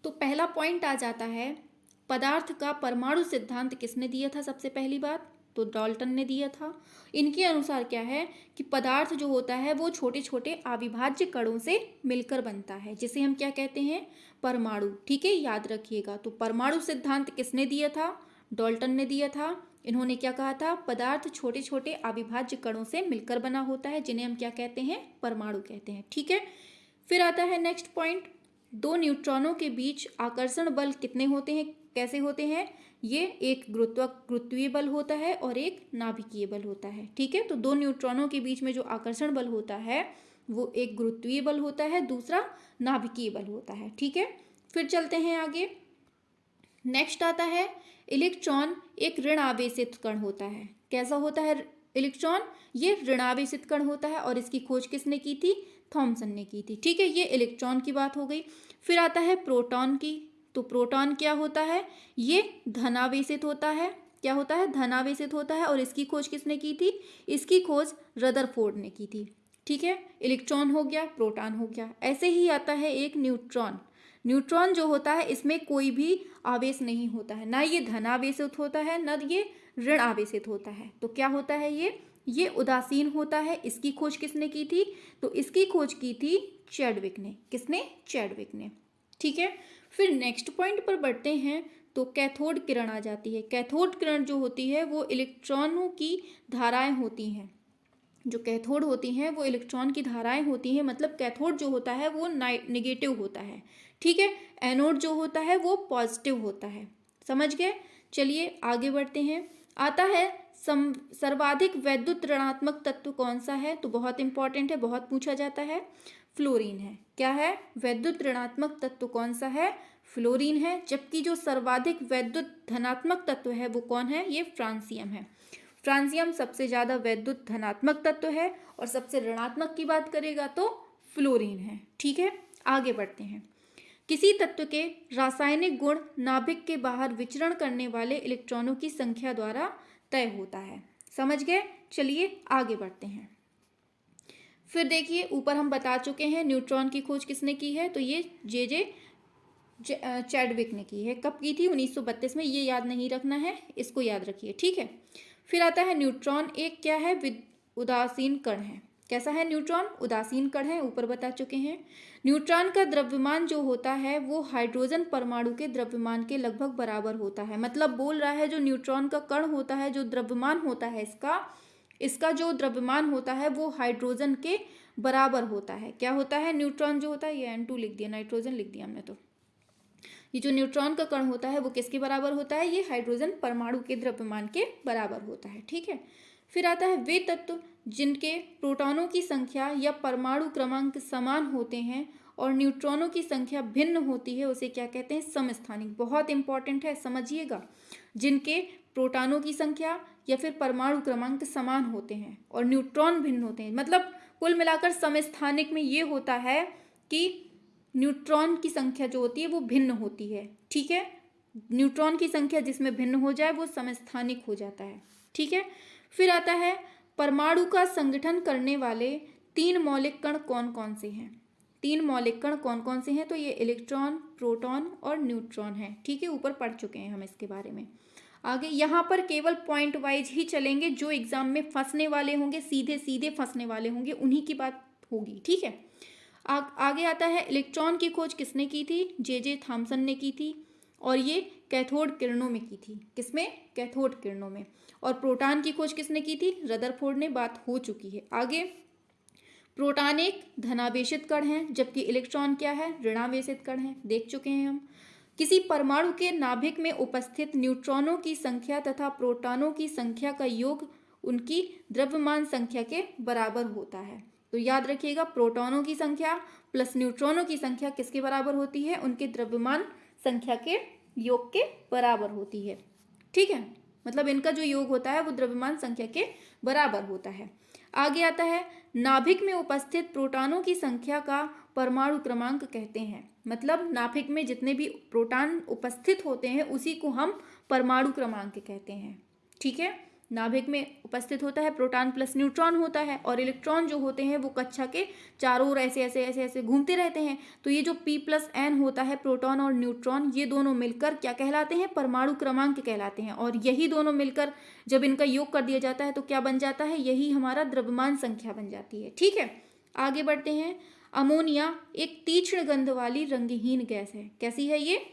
तो पहला पॉइंट आ जाता है, पदार्थ का परमाणु सिद्धांत किसने दिया था? सबसे पहली बात तो डाल्टन ने दिया था। इनके अनुसार क्या है कि पदार्थ जो होता है वो छोटे छोटे अविभाज्य कणों से मिलकर बनता है, जिसे हम क्या कहते हैं? परमाणु। ठीक है, याद रखिएगा। तो परमाणु सिद्धांत किसने दिया था? डाल्टन ने दिया था। इन्होंने क्या कहा था? पदार्थ छोटे छोटे अविभाज्य कणों से मिलकर बना होता है, जिन्हें हम क्या कहते हैं? परमाणु कहते हैं। ठीक है, फिर आता है नेक्स्ट पॉइंट, दो न्यूट्रॉनों के बीच आकर्षण बल कितने होते हैं? कैसे होते हैं? ये एक गुरुत्वीय बल होता है और एक नाभिकीय बल होता है। ठीक है, तो दो न्यूट्रॉनों के बीच में जो आकर्षण बल होता है वो एक गुरुत्वीय बल होता है, दूसरा नाभिकीय बल होता है। ठीक है, फिर चलते हैं आगे। नेक्स्ट आता है, इलेक्ट्रॉन एक ऋण आवेशित कण होता है। कैसा होता है इलेक्ट्रॉन? ये ऋणावेशित कण होता है और इसकी खोज किसने की थी? थॉमसन ने की थी। ठीक है, ये इलेक्ट्रॉन की बात हो गई। फिर आता है प्रोटॉन की। तो प्रोटॉन क्या होता है? ये धनावेशित होता है। क्या होता है? धनावेशित होता है और इसकी खोज किसने की थी? इसकी खोज रदरफोर्ड ने की थी। ठीक है, इलेक्ट्रॉन हो गया, प्रोटॉन हो गया। ऐसे ही आता है एक न्यूट्रॉन। न्यूट्रॉन जो होता है इसमें कोई भी आवेश नहीं होता है, ना ये धनावेशित होता है ना ये ऋण आवेशित होता है। तो क्या होता है ये उदासीन होता है। इसकी खोज किसने की थी? तो इसकी खोज की थी चैडविक ने। किसने? चैडविक ने। ठीक है, फिर नेक्स्ट पॉइंट पर बढ़ते हैं। तो कैथोड किरण आ जाती है। कैथोड किरण जो होती है वो इलेक्ट्रॉनों की धाराएं होती हैं। जो कैथोड होती हैं वो इलेक्ट्रॉन की धाराएं होती हैं, मतलब कैथोड जो होता है वो नेगेटिव होता है। ठीक है, एनोड जो होता है वो पॉजिटिव होता है। समझ गए? चलिए आगे बढ़ते हैं। आता है सर्वाधिक वैद्युत ऋणात्मक तत्व कौन सा है? तो बहुत इंपॉर्टेंट है, बहुत पूछा जाता है। फ्लोरीन है। क्या है? वैद्युत ऋणात्मक तत्व कौन सा है? फ्लोरीन है। जबकि जो सर्वाधिक वैद्युत धनात्मक तत्व है वो कौन है? ये फ्रांसियम है। फ्रांसियम सबसे ज्यादा वैद्युत धनात्मक तत्व है और सबसे ऋणात्मक की बात करेगा तो फ्लोरीन है। ठीक है, आगे बढ़ते हैं। किसी तत्व के रासायनिक गुण नाभिक के बाहर विचरण करने वाले इलेक्ट्रॉनों की संख्या द्वारा तय होता है। समझ गए? चलिए आगे बढ़ते हैं। फिर देखिए, ऊपर हम बता चुके हैं न्यूट्रॉन की खोज किसने की है? तो ये जे चैडविक ने की है। कब की थी? 1932 में। ये याद नहीं रखना है, इसको याद रखिए। ठीक है, फिर आता है न्यूट्रॉन एक क्या है? उदासीन कण है। कैसा है न्यूट्रॉन? उदासीन कण है, ऊपर बता चुके हैं। न्यूट्रॉन का द्रव्यमान जो होता है वो हाइड्रोजन परमाणु के द्रव्यमान के लगभग बराबर होता है। मतलब बोल रहा है जो न्यूट्रॉन का कण होता है, जो द्रव्यमान होता है इसका जो द्रव्यमान होता है वो हाइड्रोजन के बराबर होता है। क्या होता है? न्यूट्रॉन जो होता है, ये N2 लिख दिया, नाइट्रोजन लिख दिया हमने। तो ये जो न्यूट्रॉन का कण होता है वो किसके बराबर होता है? ये हाइड्रोजन परमाणु के द्रव्यमान के बराबर होता है। ठीक है, फिर आता है वे तत्व जिनके प्रोटॉनों की संख्या या परमाणु क्रमांक समान होते हैं और न्यूट्रॉनों की संख्या भिन्न होती है, उसे क्या कहते हैं? समस्थानिक। बहुत इंपॉर्टेंट है, समझिएगा। जिनके प्रोटॉनों की संख्या या फिर परमाणु क्रमांक समान होते हैं और न्यूट्रॉन भिन्न होते हैं, मतलब कुल मिलाकर समस्थानिक में ये होता है कि न्यूट्रॉन की संख्या जो होती है वो भिन्न होती है। ठीक है, न्यूट्रॉन की संख्या जिसमें भिन्न हो जाए वो समस्थानिक हो जाता है। ठीक है, फिर आता है परमाणु का संगठन करने वाले तीन मौलिक कण कौन कौन से हैं? तीन मौलिक कण कौन कौन से हैं? तो ये इलेक्ट्रॉन, प्रोटॉन और न्यूट्रॉन है। ठीक है, ऊपर पढ़ चुके हैं हम इसके बारे में। आगे यहाँ पर केवल पॉइंट वाइज ही चलेंगे। जो एग्जाम में फंसने वाले होंगे, सीधे सीधे फंसने वाले होंगे, उन्हीं की बात होगी। ठीक है, आगे आता है इलेक्ट्रॉन की खोज किसने की थी? जे थॉमसन ने की थी और ये कैथोड किरणों में की थी। किसमें? कैथोड किरणों में। और प्रोटॉन की खोज किसने की थी? रदरफोर्ड ने। बात हो चुकी है। आगे, प्रोटॉन एक धनावेशित कण है जबकि इलेक्ट्रॉन क्या है? ऋणावेशित कण है। देख चुके हैं हम। किसी परमाणु के नाभिक में उपस्थित न्यूट्रॉनों की संख्या तथा प्रोटॉनों की संख्या का योग उनकी द्रव्यमान संख्या के बराबर होता है। तो याद रखिएगा, प्रोटॉनों की संख्या प्लस न्यूट्रॉनों की संख्या किसके बराबर होती है? उनके द्रव्यमान संख्या के योग के बराबर होती है। ठीक है, मतलब इनका जो योग होता है वो द्रव्यमान संख्या के बराबर होता है। आगे आता है नाभिक में उपस्थित प्रोटॉनों की संख्या का परमाणु क्रमांक कहते हैं। मतलब नाभिक में जितने भी प्रोटॉन उपस्थित होते हैं उसी को हम परमाणु क्रमांक कहते हैं। ठीक है, नाभिक में उपस्थित होता है, प्रोटॉन प्लस न्यूट्रॉन होता है, और इलेक्ट्रॉन जो होते हैं वो कक्षा के चारों ओर ऐसे ऐसे ऐसे ऐसे घूमते रहते हैं। तो ये जो p प्लस n होता है, प्रोटॉन और न्यूट्रॉन, ये दोनों मिलकर क्या कहलाते हैं? परमाणु क्रमांक कहलाते हैं। और यही दोनों मिलकर जब इनका योग कर दिया जाता है तो क्या बन जाता है? यही हमारा द्रव्यमान संख्या बन जाती है। ठीक है, आगे बढ़ते हैं। अमोनिया एक तीक्ष्ण गंध वाली रंगहीन गैस है। कैसी है ये?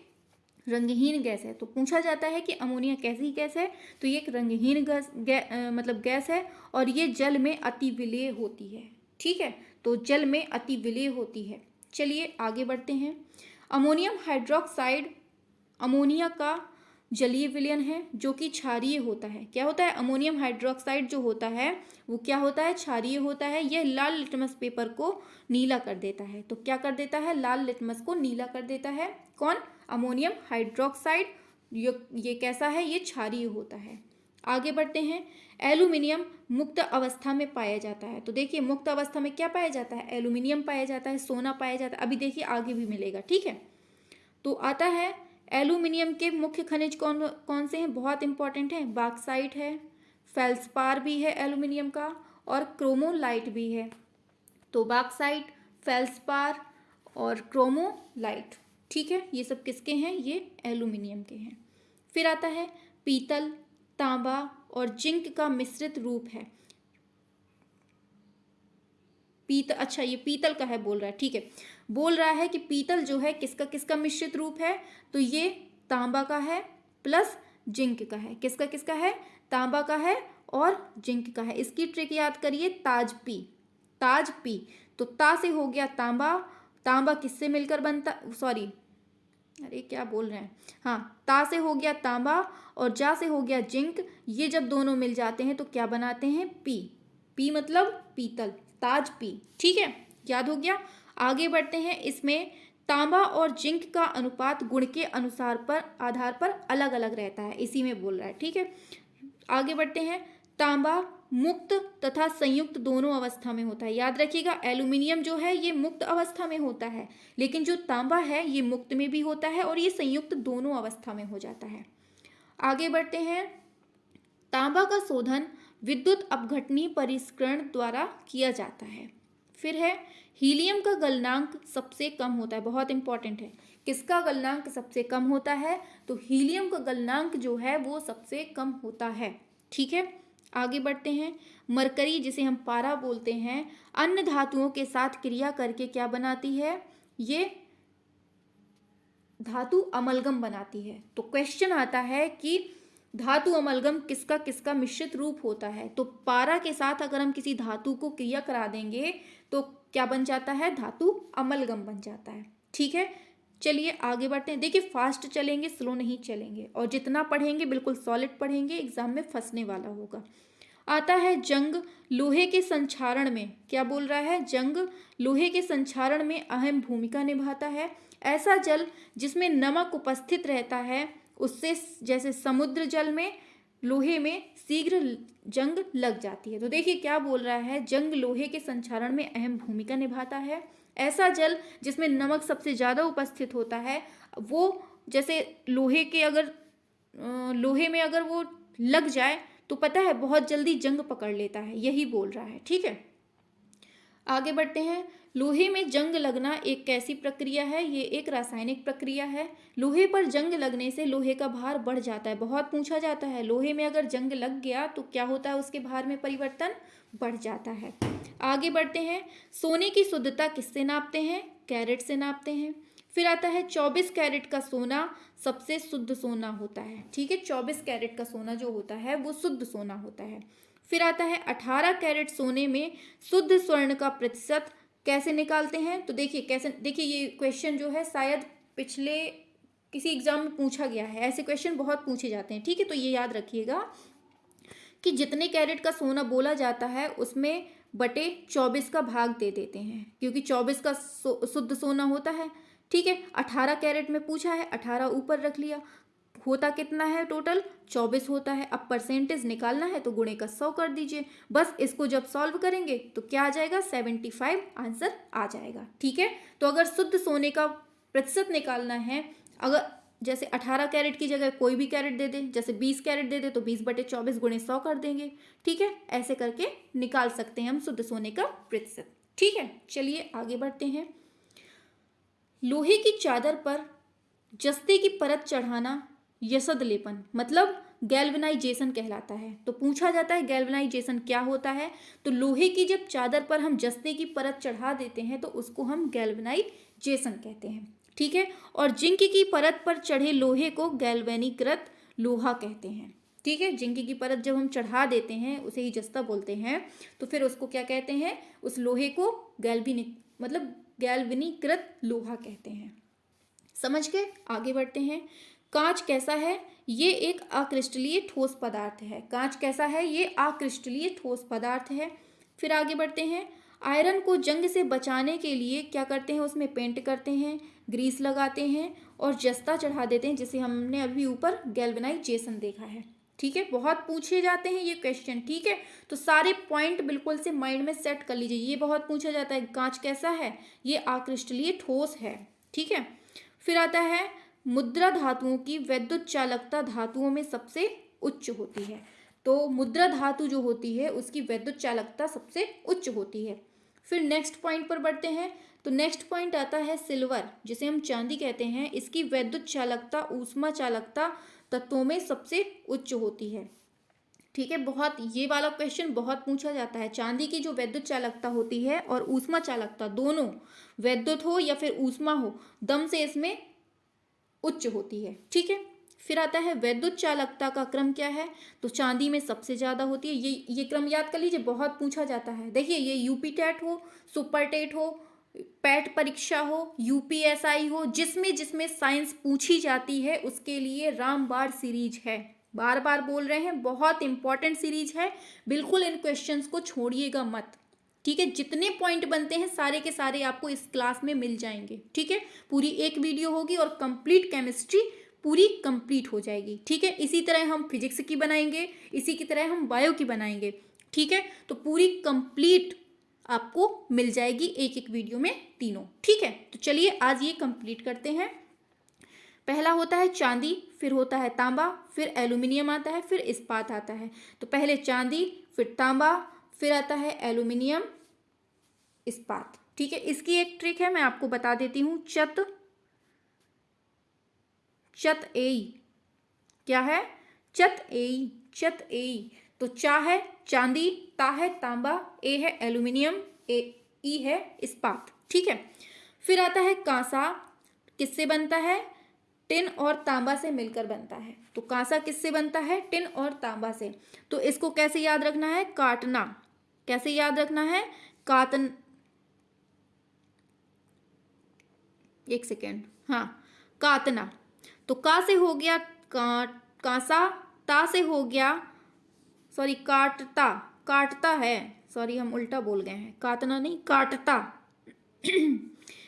रंगहीन गैस है। तो पूछा जाता है कि अमोनिया कैसी गैस है? तो ये एक रंगहीन मतलब गैस है, और ये जल में अति विलेय होती है। ठीक है, तो जल में अति विलेय होती है। चलिए आगे बढ़ते हैं। अमोनियम हाइड्रोक्साइड अमोनिया का जलीय विलयन है जो कि क्षारीय होता है। क्या होता है? अमोनियम हाइड्रोक्साइड जो होता है वो क्या होता है? क्षारीय होता है। यह लाल लिटमस पेपर को नीला कर देता है। तो क्या कर देता है? लाल लिटमस को नीला कर देता है। कौन? Ammonium hydroxide. ये कैसा है? ये क्षारीय होता है। आगे बढ़ते हैं। एल्यूमिनियम मुक्त अवस्था में पाया जाता है। तो देखिए, मुक्त अवस्था में क्या पाया जाता है? एल्यूमिनियम पाया जाता है, सोना पाया जाता है। अभी देखिए आगे भी मिलेगा। ठीक है, तो आता है एल्यूमिनियम के मुख्य खनिज कौन कौन से हैं? बहुत इंपॉर्टेंट है। बॉक्साइट है, फेल्सपार भी है एल्यूमिनियम का, और क्रोमोलाइट भी है। तो बॉक्साइट, फेल्सपार और क्रोमोलाइट, ठीक है, ये सब किसके हैं? ये एल्यूमिनियम के हैं। फिर आता है पीतल, तांबा और जिंक का मिश्रित रूप है। अच्छा, ये पीतल का है बोल रहा है। ठीक है, बोल रहा है कि पीतल जो है किसका किसका मिश्रित रूप है? तो ये तांबा का है प्लस जिंक का है। किसका किसका है? तांबा का है और जिंक का है। इसकी ट्रिक याद करिए, ताज पी, ताज पी। तो ता से हो गया तांबा, तांबा किससे मिलकर बनता, सॉरी अरे क्या बोल रहे हैं, हाँ, ता से हो गया तांबा और जा से हो गया जिंक। ये जब दोनों मिल जाते हैं तो क्या बनाते हैं? पी। पी मतलब पीतल, ताज पी। ठीक है, याद हो गया। आगे बढ़ते हैं। इसमें तांबा और जिंक का अनुपात गुण के आधार पर अलग अलग रहता है, इसी में बोल रहा है। ठीक है, आगे बढ़ते हैं। तांबा मुक्त तथा संयुक्त दोनों अवस्था में होता है। याद रखिएगा, एल्यूमिनियम जो है ये मुक्त अवस्था में होता है, लेकिन जो तांबा है ये मुक्त में भी होता है और ये संयुक्त दोनों अवस्था में हो जाता है। आगे बढ़ते हैं। तांबा का शोधन विद्युत अपघटनीय परिष्करण द्वारा किया जाता है। फिर है हीलियम का गलनांक सबसे कम होता है। बहुत इंपॉर्टेंट है, किसका गलनांक सबसे कम होता है? तो हीलियम का गलनांक जो है वो सबसे कम होता है। ठीक है, आगे बढ़ते हैं। मरकरी, जिसे हम पारा बोलते हैं, अन्य धातुओं के साथ क्रिया करके क्या बनाती है? ये धातु अमलगम बनाती है। तो क्वेश्चन आता है कि धातु अमलगम किसका किसका मिश्रित रूप होता है? तो पारा के साथ अगर हम किसी धातु को क्रिया करा देंगे तो क्या बन जाता है? धातु अमलगम बन जाता है। ठीक है, चलिए आगे बढ़ते हैं। देखिए, फास्ट चलेंगे, स्लो नहीं चलेंगे, और जितना पढ़ेंगे बिल्कुल सॉलिड पढ़ेंगे, एग्जाम में फंसने वाला होगा। आता है जंग लोहे के संक्षारण में। क्या बोल रहा है? जंग लोहे के संक्षारण में अहम भूमिका निभाता है। ऐसा जल जिसमें नमक उपस्थित रहता है उससे, जैसे समुद्र जल में, लोहे में शीघ्र जंग लग जाती है। तो देखिए क्या बोल रहा है, जंग लोहे के संक्षारण में अहम भूमिका निभाता है। ऐसा जल जिसमें नमक सबसे ज़्यादा उपस्थित होता है, वो जैसे लोहे में अगर वो लग जाए तो पता है बहुत जल्दी जंग पकड़ लेता है, यही बोल रहा है। ठीक है, आगे बढ़ते हैं। लोहे में जंग लगना एक कैसी प्रक्रिया है? ये एक रासायनिक प्रक्रिया है। लोहे पर जंग लगने से लोहे का भार बढ़ जाता है। बहुत पूछा जाता है, लोहे में अगर जंग लग गया तो क्या होता है? उसके भार में परिवर्तन बढ़ जाता है। आगे बढ़ते हैं। सोने की शुद्धता किससे नापते हैं? कैरेट से नापते हैं। फिर आता है 24 कैरेट का सोना सबसे शुद्ध सोना होता है। ठीक है, 24 कैरेट का सोना जो होता है वो शुद्ध सोना होता है। फिर आता है 18 कैरेट सोने में शुद्ध स्वर्ण का प्रतिशत कैसे निकालते हैं? तो देखिए कैसे, देखिए ये क्वेश्चन जो है शायद पिछले किसी एग्जाम में पूछा गया है। ऐसे क्वेश्चन बहुत पूछे जाते हैं। ठीक है, तो ये याद रखिएगा कि जितने कैरेट का सोना बोला जाता है उसमें बटे 24 का भाग दे देते हैं, क्योंकि 24 का शुद्ध सोना होता है। ठीक है, 18 कैरेट में पूछा है, 18 ऊपर रख लिया, होता कितना है? टोटल 24 होता है। अब परसेंटेज निकालना है तो गुणे का 100 कर दीजिए। बस इसको जब सॉल्व करेंगे तो क्या आ जाएगा? 75 आंसर आ जाएगा। ठीक है, तो अगर शुद्ध सोने का प्रतिशत निकालना है, अगर जैसे 18 कैरेट की जगह कोई भी कैरेट दे दे, जैसे 20 कैरेट दे दे तो 20/24 गुणे 100 कर देंगे। ठीक है, ऐसे करके निकाल सकते हैं हम शुद्ध सोने का प्रतिशत। ठीक है, चलिए आगे बढ़ते हैं। लोहे की चादर पर जस्ते की परत चढ़ाना यसद लेपन मतलब गैल्वेनाइजेशन कहलाता है। तो पूछा जाता है गैल्वेनाइजेशन क्या होता है, तो लोहे की जब चादर पर हम जस्ते की परत चढ़ा देते हैं तो उसको हम गैल्वेनाइजेशन कहते हैं। ठीक है, और जिंक की परत पर चढ़े लोहे को गैल्वेनीकृत लोहा कहते हैं। ठीक है, जिंक की परत जब हम चढ़ा देते हैं उसे ही जस्ता बोलते हैं, तो फिर उसको क्या कहते हैं, उस लोहे को गैल्वेनीकृत लोहा कहते हैं। समझ के आगे बढ़ते हैं। कांच कैसा है, ये एक अक्रिस्टलीय ठोस पदार्थ है। कांच कैसा है, ये अक्रिस्टलीय ठोस पदार्थ है। फिर आगे बढ़ते हैं। आयरन को जंग से बचाने के लिए क्या करते हैं, उसमें पेंट करते हैं, ग्रीस लगाते हैं और जस्ता चढ़ा देते हैं, जिसे हमने अभी ऊपर गैल्वेनाइजेशन देखा है। ठीक है, बहुत पूछे जाते हैं ये क्वेश्चन। ठीक है, तो सारे पॉइंट बिल्कुल से माइंड में सेट कर लीजिए। ये बहुत पूछा जाता है, कांच कैसा है, ये अक्रिस्टलीय ठोस है। ठीक है, फिर आता है मुद्रा धातुओं की वैद्युत चालकता धातुओं में सबसे उच्च होती है। तो मुद्रा धातु जो होती है उसकी वैद्युत चालकता सबसे उच्च होती है। फिर नेक्स्ट पॉइंट पर बढ़ते हैं। तो नेक्स्ट पॉइंट आता है सिल्वर, जिसे हम चांदी कहते हैं, इसकी वैद्युत चालकता ऊष्मा चालकता तत्वों में सबसे उच्च होती है। ठीक है, बहुत ये वाला क्वेश्चन बहुत पूछा जाता है। चांदी की जो वैद्युत चालकता होती है और ऊष्मा चालकता, दोनों वैद्युत हो या फिर ऊष्मा हो, दम से इसमें उच्च होती है। ठीक है, फिर आता है वैद्युत चालकता का क्रम क्या है, तो चांदी में सबसे ज्यादा होती है। ये क्रम याद कर लीजिए, बहुत पूछा जाता है। देखिए, ये यूपी टेट हो, सुपर टेट हो, पैट परीक्षा हो, यूपीएसआई हो, जिसमें जिसमें साइंस पूछी जाती है उसके लिए रामबाण सीरीज है। बार बार बोल रहे हैं, बहुत इंपॉर्टेंट सीरीज है। बिल्कुल इन क्वेश्चंस को छोड़िएगा मत। ठीक है, जितने पॉइंट बनते हैं सारे के सारे आपको इस क्लास में मिल जाएंगे। ठीक है, पूरी एक वीडियो होगी और कंप्लीट केमिस्ट्री पूरी कंप्लीट हो जाएगी। ठीक है, इसी तरह हम फिजिक्स की बनाएंगे, इसी की तरह हम बायो की बनाएंगे। ठीक है, तो पूरी कंप्लीट आपको मिल जाएगी एक एक वीडियो में तीनों। ठीक है, तो चलिए आज ये कंप्लीट करते हैं। पहला होता है चांदी, फिर होता है तांबा, फिर एल्यूमिनियम आता है, फिर इस्पात आता है। तो पहले चांदी, फिर तांबा, फिर आता है एल्यूमिनियम, इस्पात। ठीक है, इसकी एक ट्रिक है, मैं आपको बता देती हूँ। चत एई क्या है, चत एई। तो चा है चांदी, ता है तांबा, ए है एल्यूमिनियम, ई है इस्पात। ठीक है, फिर आता है कांसा, किससे बनता है, टिन और तांबा से मिलकर बनता है। तो कांसा किससे बनता है, टिन और तांबा से। तो इसको कैसे याद रखना है, काटना। कैसे याद रखना है, एक सेकेंड, हाँ, कातना। तो का से हो गया कांसा, ता से हो गया, सॉरी, काटता है, सॉरी हम उल्टा बोल गए हैं, काटना नहीं, काटता।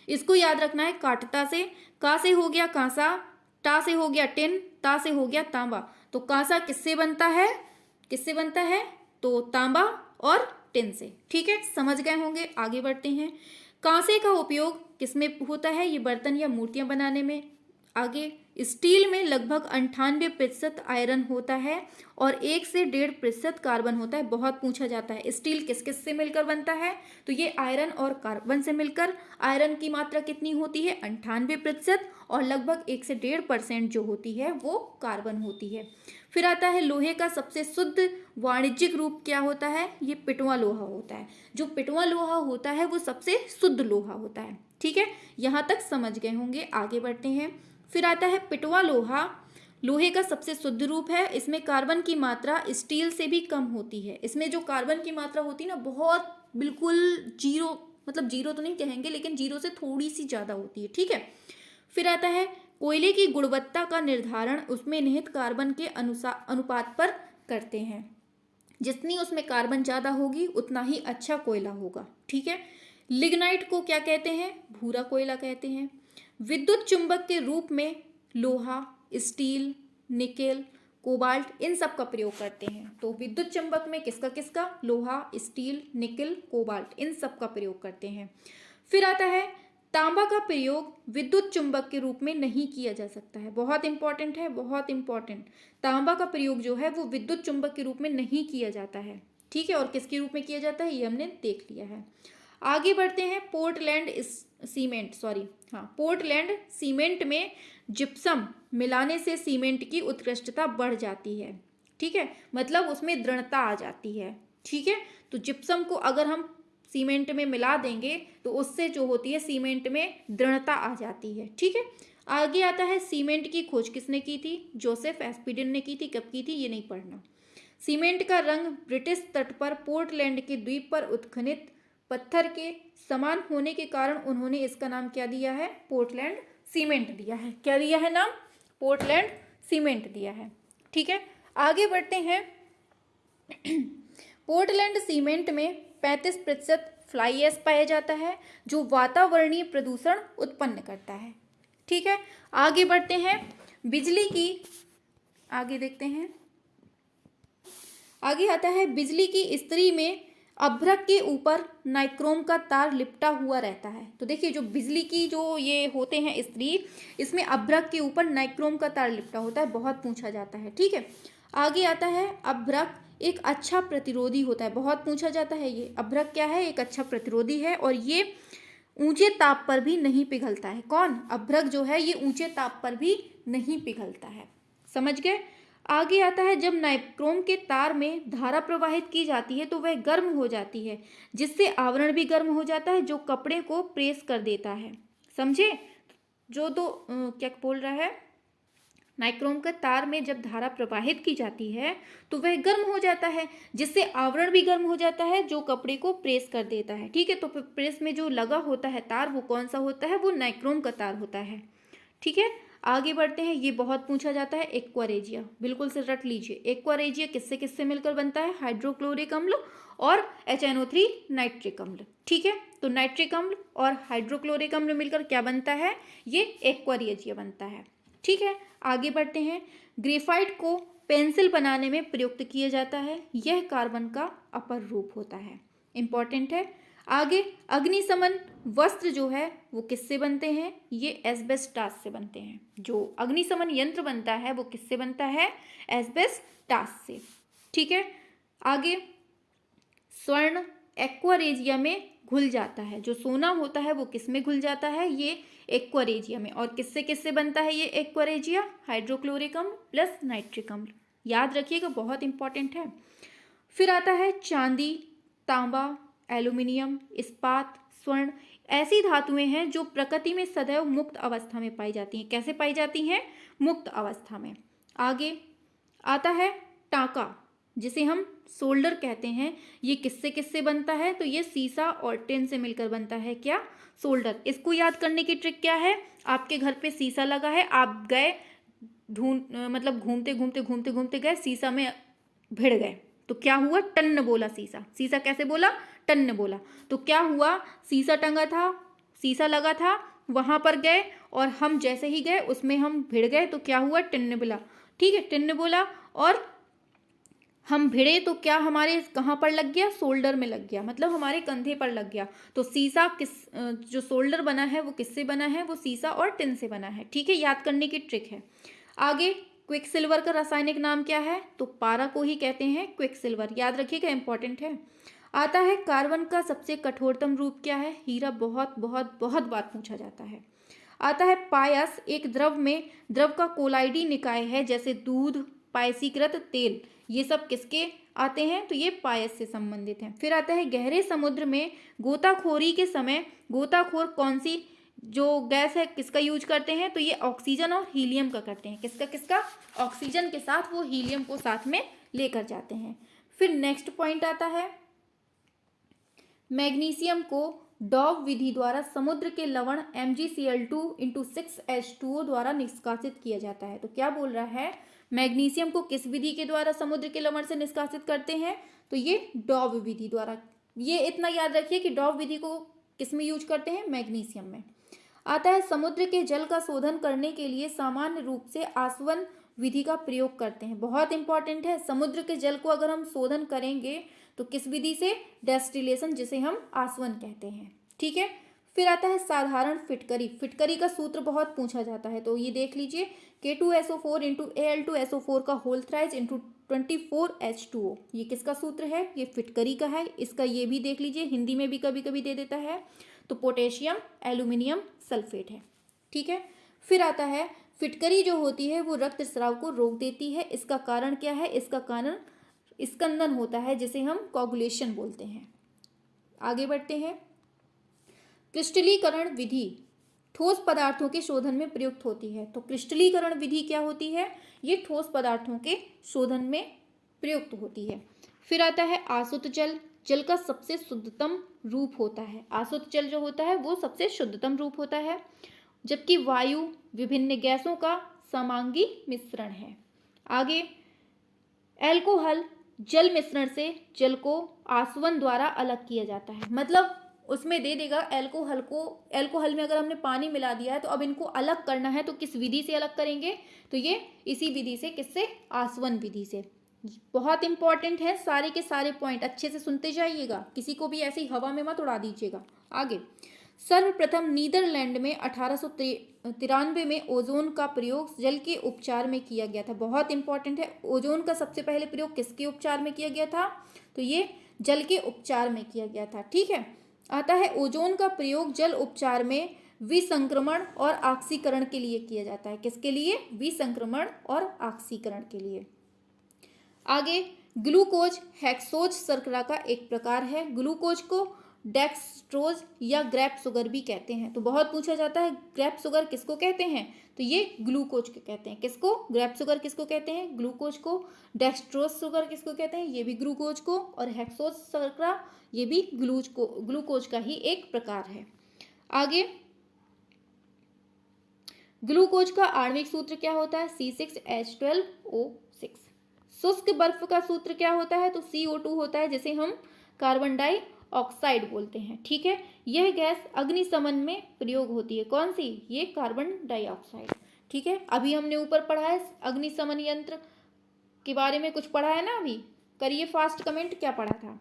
इसको याद रखना है, काटता से। का से हो गया कांसा, टा से हो गया टिन, ता से हो गया तांबा। तो कांसा किससे बनता है, तो तांबा और टिन से। ठीक है, समझ गए होंगे। आगे बढ़ते हैं। कांसे का उपयोग किसमें होता है, ये बर्तन या मूर्तियां बनाने में। आगे स्टील में लगभग 98% आयरन होता है और 1 से 1.5% कार्बन होता है। बहुत पूछा जाता है स्टील किस किस से मिलकर बनता है, तो ये आयरन और कार्बन से मिलकर। आयरन की मात्रा कितनी होती है, 98%, और लगभग 1 से 1.5% जो होती है वो कार्बन होती है। फिर आता है लोहे का सबसे शुद्ध वाणिज्यिक रूप क्या होता है, ये पिटवा लोहा होता है। जो पिटवा लोहा होता है वो सबसे शुद्ध लोहा होता है। ठीक है, यहाँ तक समझ गए होंगे। आगे बढ़ते हैं। फिर आता है पिटवा लोहा, लोहे का सबसे शुद्ध रूप है। इसमें कार्बन की मात्रा स्टील से भी कम होती है। इसमें जो कार्बन की मात्रा होती है ना, बहुत बिल्कुल जीरो, मतलब जीरो तो नहीं कहेंगे, लेकिन जीरो से थोड़ी सी ज़्यादा होती है। ठीक है, फिर आता है कोयले की गुणवत्ता का निर्धारण उसमें निहित कार्बन के अनुपात पर करते हैं। जितनी उसमें कार्बन ज़्यादा होगी उतना ही अच्छा कोयला होगा। ठीक है, लिग्नाइट को क्या कहते हैं, भूरा कोयला कहते हैं। विद्युत चुंबक के रूप में लोहा, स्टील, निकेल, कोबाल्ट, इन सब का प्रयोग करते हैं। तो विद्युत चुंबक में किसका, लोहा, स्टील, निकेल, कोबाल्ट, इन सब का प्रयोग करते हैं। फिर आता है तांबा का प्रयोग विद्युत चुंबक के रूप में नहीं किया जा सकता है। बहुत इंपॉर्टेंट है, बहुत इंपॉर्टेंट। तांबा का प्रयोग जो है वो विद्युत चुंबक के रूप में नहीं किया जाता है, ठीक है। और किसके रूप में किया जाता है ये हमने देख लिया है। आगे बढ़ते हैं। पोर्टलैंड सीमेंट में जिप्सम मिलाने से सीमेंट की उत्कृष्टता बढ़ जाती है, ठीक है, मतलब उसमें दृढ़ता आ जाती है, ठीक है। तो जिप्सम को अगर हम सीमेंट में मिला देंगे तो उससे जो होती है सीमेंट में दृढ़ता आ जाती है, ठीक है। आगे आता है सीमेंट की खोज किसने की थी? जोसेफ एस्पिडिन ने की थी। कब की थी ये नहीं पढ़ना। सीमेंट का रंग ब्रिटिश तट पर पोर्टलैंड के द्वीप पर उत्खनित पत्थर के समान होने के कारण उन्होंने इसका नाम क्या दिया है? पोर्टलैंड सीमेंट दिया है। क्या दिया है नाम? पोर्टलैंड सीमेंट दिया है, ठीक है। आगे बढ़ते हैं। पोर्टलैंड सीमेंट में 35% फ्लाई ऐश पाया जाता है जो वातावरणीय प्रदूषण उत्पन्न करता है, ठीक है। आगे बढ़ते हैं। बिजली की आगे देखते हैं। आगे आता है बिजली की इस्त्री में अभ्रक के ऊपर नाइक्रोम का तार लिपटा हुआ रहता है। तो देखिए जो बिजली की जो ये होते हैं इस्त्री, इसमें अभ्रक के ऊपर नाइक्रोम का तार लिपटा होता है। बहुत पूछा जाता है, ठीक है। आगे आता है अभ्रक एक अच्छा प्रतिरोधी होता है। बहुत पूछा जाता है ये अभ्रक क्या है? एक अच्छा प्रतिरोधी है और ये ऊंचे ताप पर भी नहीं पिघलता है। कौन? अभ्रक जो है ये ऊंचे ताप पर भी नहीं पिघलता है। समझ गए? आगे आता है जब नाइक्रोम के तार में धारा प्रवाहित की जाती है तो वह गर्म हो जाती है जिससे आवरण भी गर्म हो जाता है जो कपड़े को प्रेस कर देता है। समझे? क्या बोल रहा है? नाइक्रोम के तार में जब धारा प्रवाहित की जाती है तो वह गर्म हो जाता है जिससे आवरण भी गर्म हो जाता है जो कपड़े को प्रेस कर देता है, ठीक है। तो प्रेस में जो लगा होता है तार वो कौन सा होता है? वो नाइक्रोम का तार होता है, ठीक है। आगे बढ़ते हैं। ये बहुत पूछा जाता है एक्वारेजिया, बिल्कुल से रट लीजिए। एक्वारेजिया किससे किससे मिलकर बनता है? हाइड्रोक्लोरिक अम्ल और HNO3 नाइट्रिक अम्ल, ठीक है। तो नाइट्रिक अम्ल और हाइड्रोक्लोरिक अम्ल मिलकर क्या बनता है? ये एक्वारेजिया बनता है, ठीक है। आगे बढ़ते हैं। ग्रेफाइट को पेंसिल बनाने में प्रयुक्त किया जाता है। यह कार्बन का अपर रूप होता है, इंपॉर्टेंट है। आगे अग्निशमन वस्त्र जो है वो किससे बनते हैं? ये एस्बेस्टास से बनते हैं। जो अग्निशमन यंत्र बनता है वो किससे बनता है? एस्बेस्टास से, ठीक है। आगे स्वर्ण एक्वारेजिया में घुल जाता है। जो सोना होता है वो किस में घुल जाता है? ये एक्वारेजिया में। और किससे किससे बनता है ये एक्वारेजिया? हाइड्रोक्लोरिक अम्ल प्लस नाइट्रिक अम्ल। याद रखिएगा, बहुत इंपॉर्टेंट है। फिर आता है चांदी, तांबा, एल्यूमिनियम, इस्पात, स्वर्ण। ऐसी धातुएं हैं जो प्रकृति में सदैव मुक्त अवस्था में पाई जाती हैं। कैसे पाई जाती हैं? मुक्त अवस्था में। आगे आता है टांका, जिसे हम सोल्डर कहते हैं। ये किससे किससे बनता है? तो ये सीसा और टिन से मिलकर बनता है। क्या? सोल्डर। इसको याद करने की ट्रिक क्या है? आपके घर पे सीसा लगा है, आप गए घूमते घूमते घूमते घूमते गए, सीसा में भिड़ गए, तो क्या हुआ? टन्न बोला सीसा। सीसा कैसे बोला? टन्न बोला। तो क्या हुआ? सीसा टंगा था, सीसा लगा था, वहां पर गए और हम जैसे ही गए उसमें हम भिड़ गए, तो क्या हुआ? टन्न बोला, ठीक है, टन्न बोला। और हम भिड़े तो क्या हमारे कहाँ पर लग गया? शोल्डर में लग गया, मतलब हमारे कंधे पर लग गया। तो सीसा जो शोल्डर बना है वो किससे बना है? वो सीसा और टिन से बना है, ठीक है। याद करने की ट्रिक है। आगे क्विक सिल्वर का रासायनिक नाम क्या है? तो पारा को ही कहते हैं क्विक सिल्वर। याद रखिएगा, इंपॉर्टेंट है। आता है कार्बन का सबसे कठोरतम रूप क्या है? हीरा। बहुत बहुत बहुत बार पूछा जाता है। आता है पायस, एक द्रव का कोलाइडी निकाय है, जैसे दूध, पायसीकृत तेल, ये सब किसके आते हैं? तो ये पायस से संबंधित हैं। फिर आता है गहरे समुद्र में गोताखोरी के समय गोताखोर कौन सी जो गैस है किसका यूज करते हैं? तो ये ऑक्सीजन और हीलियम का करते हैं। किसका किसका? ऑक्सीजन के साथ वो हीलियम को साथ में लेकर जाते हैं। फिर नेक्स्ट पॉइंट आता है मैग्नीशियम को डॉव विधि द्वारा समुद्र के लवण MgCl2 × 6H2O द्वारा निष्कासित किया जाता है। तो क्या बोल रहा है? मैग्नीशियम को किस विधि के द्वारा समुद्र के लवण से निष्कासित करते हैं? तो ये डॉव विधि द्वारा। ये इतना याद रखिए कि डॉव विधि को किस में यूज करते हैं? मैग्नीशियम में। आता है समुद्र के जल का शोधन करने के लिए सामान्य रूप से आसवन विधि का प्रयोग करते हैं। बहुत इंपॉर्टेंट है। समुद्र के जल को अगर हम शोधन करेंगे तो किस विधि से? डेस्टिलेशन, जिसे हम आसवन कहते हैं, ठीक है। फिर आता है साधारण फिटकरी। फिटकरी का सूत्र बहुत पूछा जाता है, तो ये देख लीजिए, K2SO4 इंटू Al2SO4 का होल थ्राइज इंटू 24H2O। ये किसका सूत्र है? ये फिटकरी का है। इसका ये भी देख लीजिए, हिंदी में भी कभी कभी दे देता है, तो पोटेशियम एल्यूमिनियम सल्फेट है। ठीक है। फिर आता है फिटकरी जो होती है वो रक्तस्राव को रोक देती है। इसका कारण क्या है? इसका कारण स्कंदन होता है, जिसे हम कोगुलेशन बोलते हैं। आगे बढ़ते हैं। क्रिस्टलीकरण विधि ठोस पदार्थों के शोधन में प्रयुक्त होती है। तो क्रिस्टलीकरण विधि क्या होती है? ये ठोस पदार्थों के शोधन में प्रयुक्त होती है। फिर आता है आसुत जल। जल का सबसे शुद्धतम रूप होता है। आसुत जल जो होता है वो सबसे शुद्धतम रूप होता है, जबकि वायु विभिन्न गैसों का समांगी मिश्रण है। आगे, एल्कोहल जल मिश्रण से जल को आसवन द्वारा अलग किया जाता है। मतलब उसमें दे देगा एल्कोहल को, एल्कोहल में अगर हमने पानी मिला दिया है तो अब इनको अलग करना है, तो किस विधि से अलग करेंगे? तो ये इसी विधि से, किससे? आसवन विधि से। बहुत इंपॉर्टेंट है, सारे के सारे पॉइंट अच्छे से सुनते जाइएगा, किसी को भी ऐसी हवा में मत उड़ा दीजिएगा। आगे, सर्वप्रथम नीदरलैंड में 1893 में ओजोन का प्रयोग जल के उपचार में किया गया था। बहुत इंपॉर्टेंट है, ओजोन का सबसे पहले प्रयोग किसके उपचार में किया गया था? तो ये जल के उपचार में किया गया था। ठीक है। आता है ओजोन का प्रयोग जल उपचार में विसंक्रमण और ऑक्सीकरण के लिए किया जाता है। किसके लिए? विसंक्रमण और ऑक्सीकरण के लिए। आगे, ग्लूकोज हेक्सोज शर्करा का एक प्रकार है। ग्लूकोज को डेक्सट्रोज या ग्रेप शुगर भी कहते हैं। तो बहुत पूछा जाता है, ग्रेप शुगर किसको कहते हैं? तो ये ग्लूकोज को कहते हैं। किसको? ग्रेप शुगर किसको कहते हैं? ग्लूकोज को। डेक्सट्रोज शुगर किसको कहते हैं? ये भी ग्लूकोज को। और हेक्सोज शर्करा ये भी ग्लूकोज का ही एक प्रकार है। आगे, ग्लूकोज का आणविक सूत्र क्या होता है? C6H12O6। शुष्क बर्फ का सूत्र क्या होता है? तो CO2 होता है, जिसे हम कार्बन डाइऑक्साइड बोलते हैं। ठीक है। यह गैस अग्निशमन में प्रयोग होती है। कौन सी? ये कार्बन डाइऑक्साइड। ठीक है। अभी हमने ऊपर पढ़ा है अग्निशमन यंत्र के बारे में, कुछ पढ़ा है ना अभी? करिए फास्ट कमेंट, क्या पढ़ा था?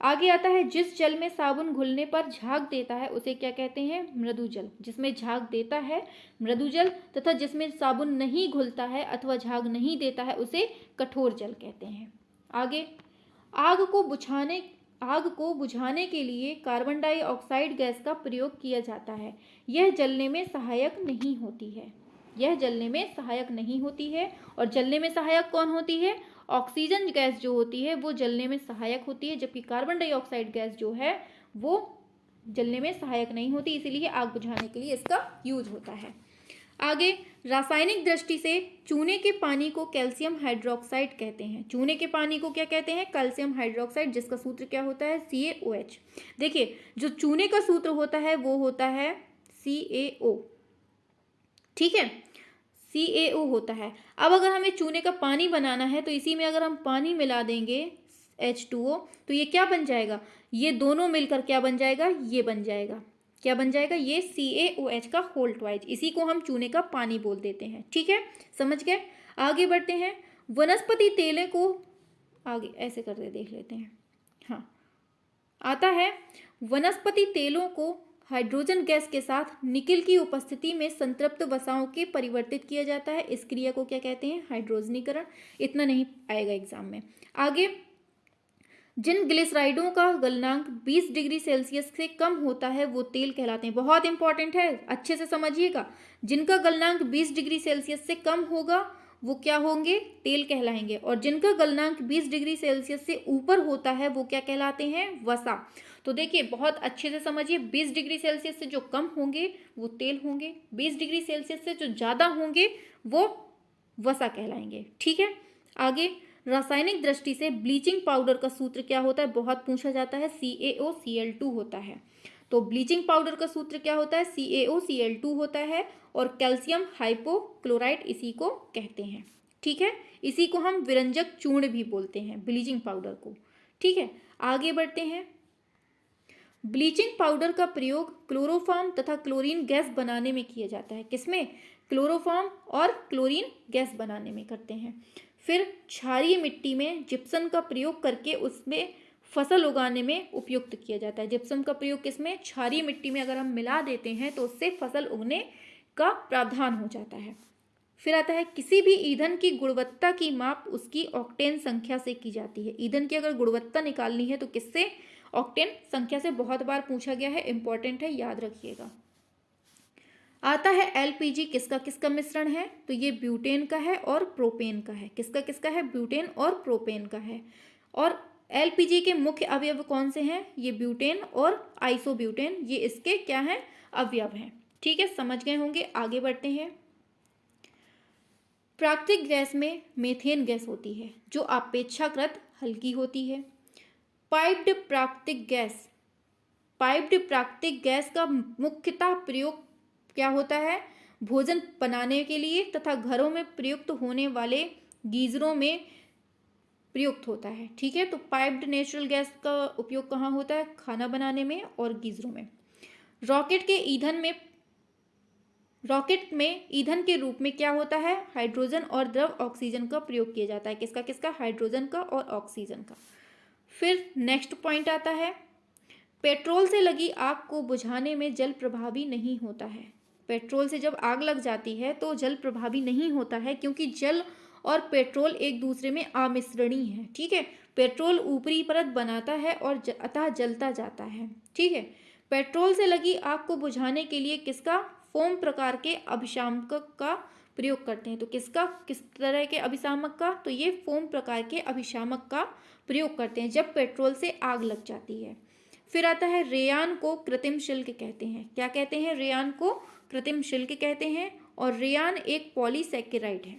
आगे आता है, जिस जल में साबुन घुलने पर झाग देता है उसे क्या कहते हैं? मृदु जल। जिसमें झाग देता है मृदु जल, तथा जिसमें साबुन नहीं घुलता है अथवा झाग नहीं देता है उसे कठोर जल कहते हैं। आगे, आग को बुझाने के लिए कार्बन डाइऑक्साइड गैस का प्रयोग किया जाता है। यह जलने में सहायक नहीं होती है। यह जलने में सहायक नहीं होती है। और जलने में सहायक कौन होती है? ऑक्सीजन गैस जो होती है वो जलने में सहायक होती है, जबकि कार्बन डाइऑक्साइड गैस जो है वो जलने में सहायक नहीं होती, इसीलिए आग बुझाने के लिए इसका यूज होता है। आगे, रासायनिक दृष्टि से चूने के पानी को कैल्शियम हाइड्रोक्साइड कहते हैं। चूने के पानी को क्या कहते हैं? कैल्शियम हाइड्रोक्साइड, जिसका सूत्र क्या होता है? CaOH। देखिए, जो चूने का सूत्र होता है वो होता है CaO। ठीक है, CaO होता है। अब अगर हमें चूने का पानी बनाना है तो इसी में अगर हम पानी मिला देंगे H2O, तो ये क्या बन जाएगा? ये दोनों मिलकर क्या बन जाएगा? ये बन जाएगा। क्या बन जाएगा? ये CaOH का होल ट्वाइज। इसी को हम चूने का पानी बोल देते हैं। ठीक है, समझ गए? आगे बढ़ते हैं। वनस्पति तेलों को आगे ऐसे करके देख लेते हैं। हाँ, आता है, वनस्पति तेलों को हाइड्रोजन गैस के साथ निकिल की उपस्थिति में संतृप्त वसाओं के परिवर्तित किया जाता है। इस क्रिया को क्या कहते हैं? हाइड्रोजनीकरण। इतना नहीं आएगा एग्जाम में। आगे, जिन ग्लिसराइडों का गलनांक 20 डिग्री सेल्सियस से कम होता है वो तेल कहलाते हैं। बहुत इंपॉर्टेंट है, अच्छे से समझिएगा। जिनका गलनांक 20 डिग्री सेल्सियस से कम होगा वो क्या होंगे? तेल कहलाएंगे। और जिनका गलनांक 20 डिग्री सेल्सियस से ऊपर होता है वो क्या कहलाते हैं? वसा। तो देखिए, बहुत अच्छे से समझिए, 20 डिग्री सेल्सियस से जो कम होंगे वो तेल होंगे, 20 डिग्री सेल्सियस से जो ज़्यादा होंगे वो वसा कहलाएंगे। ठीक है। आगे, रासायनिक दृष्टि से ब्लीचिंग पाउडर का सूत्र क्या होता है? बहुत पूछा जाता है। CaOCl2 होता है। तो ब्लीचिंग पाउडर का सूत्र क्या होता है? CaOCl2 होता है। और कैल्शियम हाइपोक्लोराइड इसी को कहते हैं। ठीक है, इसी को हम विरंजक चूर्ण भी बोलते हैं, ब्लीचिंग पाउडर को। ठीक है, आगे बढ़ते हैं। ब्लीचिंग पाउडर का प्रयोग क्लोरोफॉर्म तथा क्लोरीन गैस बनाने में किया जाता है। किसमें? क्लोरोफॉर्म और क्लोरीन गैस बनाने में करते हैं। फिर क्षारीय मिट्टी में जिप्सम का प्रयोग करके उसमें फसल उगाने में उपयुक्त किया जाता है। जिप्सम का प्रयोग किसमें? क्षारीय मिट्टी में अगर हम मिला देते हैं तो उससे फसल उगने का प्रावधान हो जाता है। फिर आता है किसी भी ईंधन की गुणवत्ता की माप उसकी ऑक्टेन संख्या से की जाती है। ईंधन की अगर गुणवत्ता निकालनी है तो किससे? ऑक्टेन संख्या से। बहुत बार पूछा गया है, इंपॉर्टेंट है, याद रखिएगा। आता है एलपीजी किसका किसका मिश्रण है? तो ये ब्यूटेन का है और प्रोपेन का है। किसका किसका है? ब्यूटेन और प्रोपेन का है। और एलपीजी के मुख्य अवयव कौन से हैं? ये ब्यूटेन और आइसोब्यूटेन, ये इसके क्या हैं? अवयव हैं। ठीक है, समझ गए होंगे। आगे बढ़ते हैं। प्राकृतिक गैस में मीथेन गैस होती है जो अपेक्षाकृत हल्की होती है। पाइप्ड प्राकृतिक गैस का मुख्यतः प्रयोग क्या होता है? भोजन बनाने के लिए तथा घरों में प्रयुक्त होने वाले गीजरों में प्रयुक्त होता है। ठीक है, तो पाइप्ड नेचुरल गैस का उपयोग कहाँ होता है? खाना बनाने में और गीजरों में। रॉकेट में ईंधन के रूप में क्या होता है? हाइड्रोजन और द्रव ऑक्सीजन का प्रयोग किया जाता है। किसका किसका? हाइड्रोजन का और ऑक्सीजन का। फिर नेक्स्ट पॉइंट आता है, पेट्रोल से लगी आग को बुझाने में जल प्रभावी नहीं होता है। पेट्रोल से जब आग लग जाती है तो जल प्रभावी नहीं होता है, क्योंकि जल और पेट्रोल एक दूसरे में आमिश्रणीय है। ठीक है, पेट्रोल ऊपरी परत बनाता है और अतः जलता जाता है। ठीक है, पेट्रोल से लगी आग को बुझाने के लिए किसका? फोम प्रकार के अभिशामक का प्रयोग करते हैं। तो किसका? किस तरह के अभिशामक का? तो ये फोम प्रकार के अभिशामक का प्रयोग करते हैं जब पेट्रोल से आग लग जाती है। फिर आता है रेयान को कृत्रिम शुल्क कहते हैं। क्या कहते हैं? रेयान को कृत्रिम शुल्क कहते हैं। और रेयान एक पॉलीसैकेराइड है।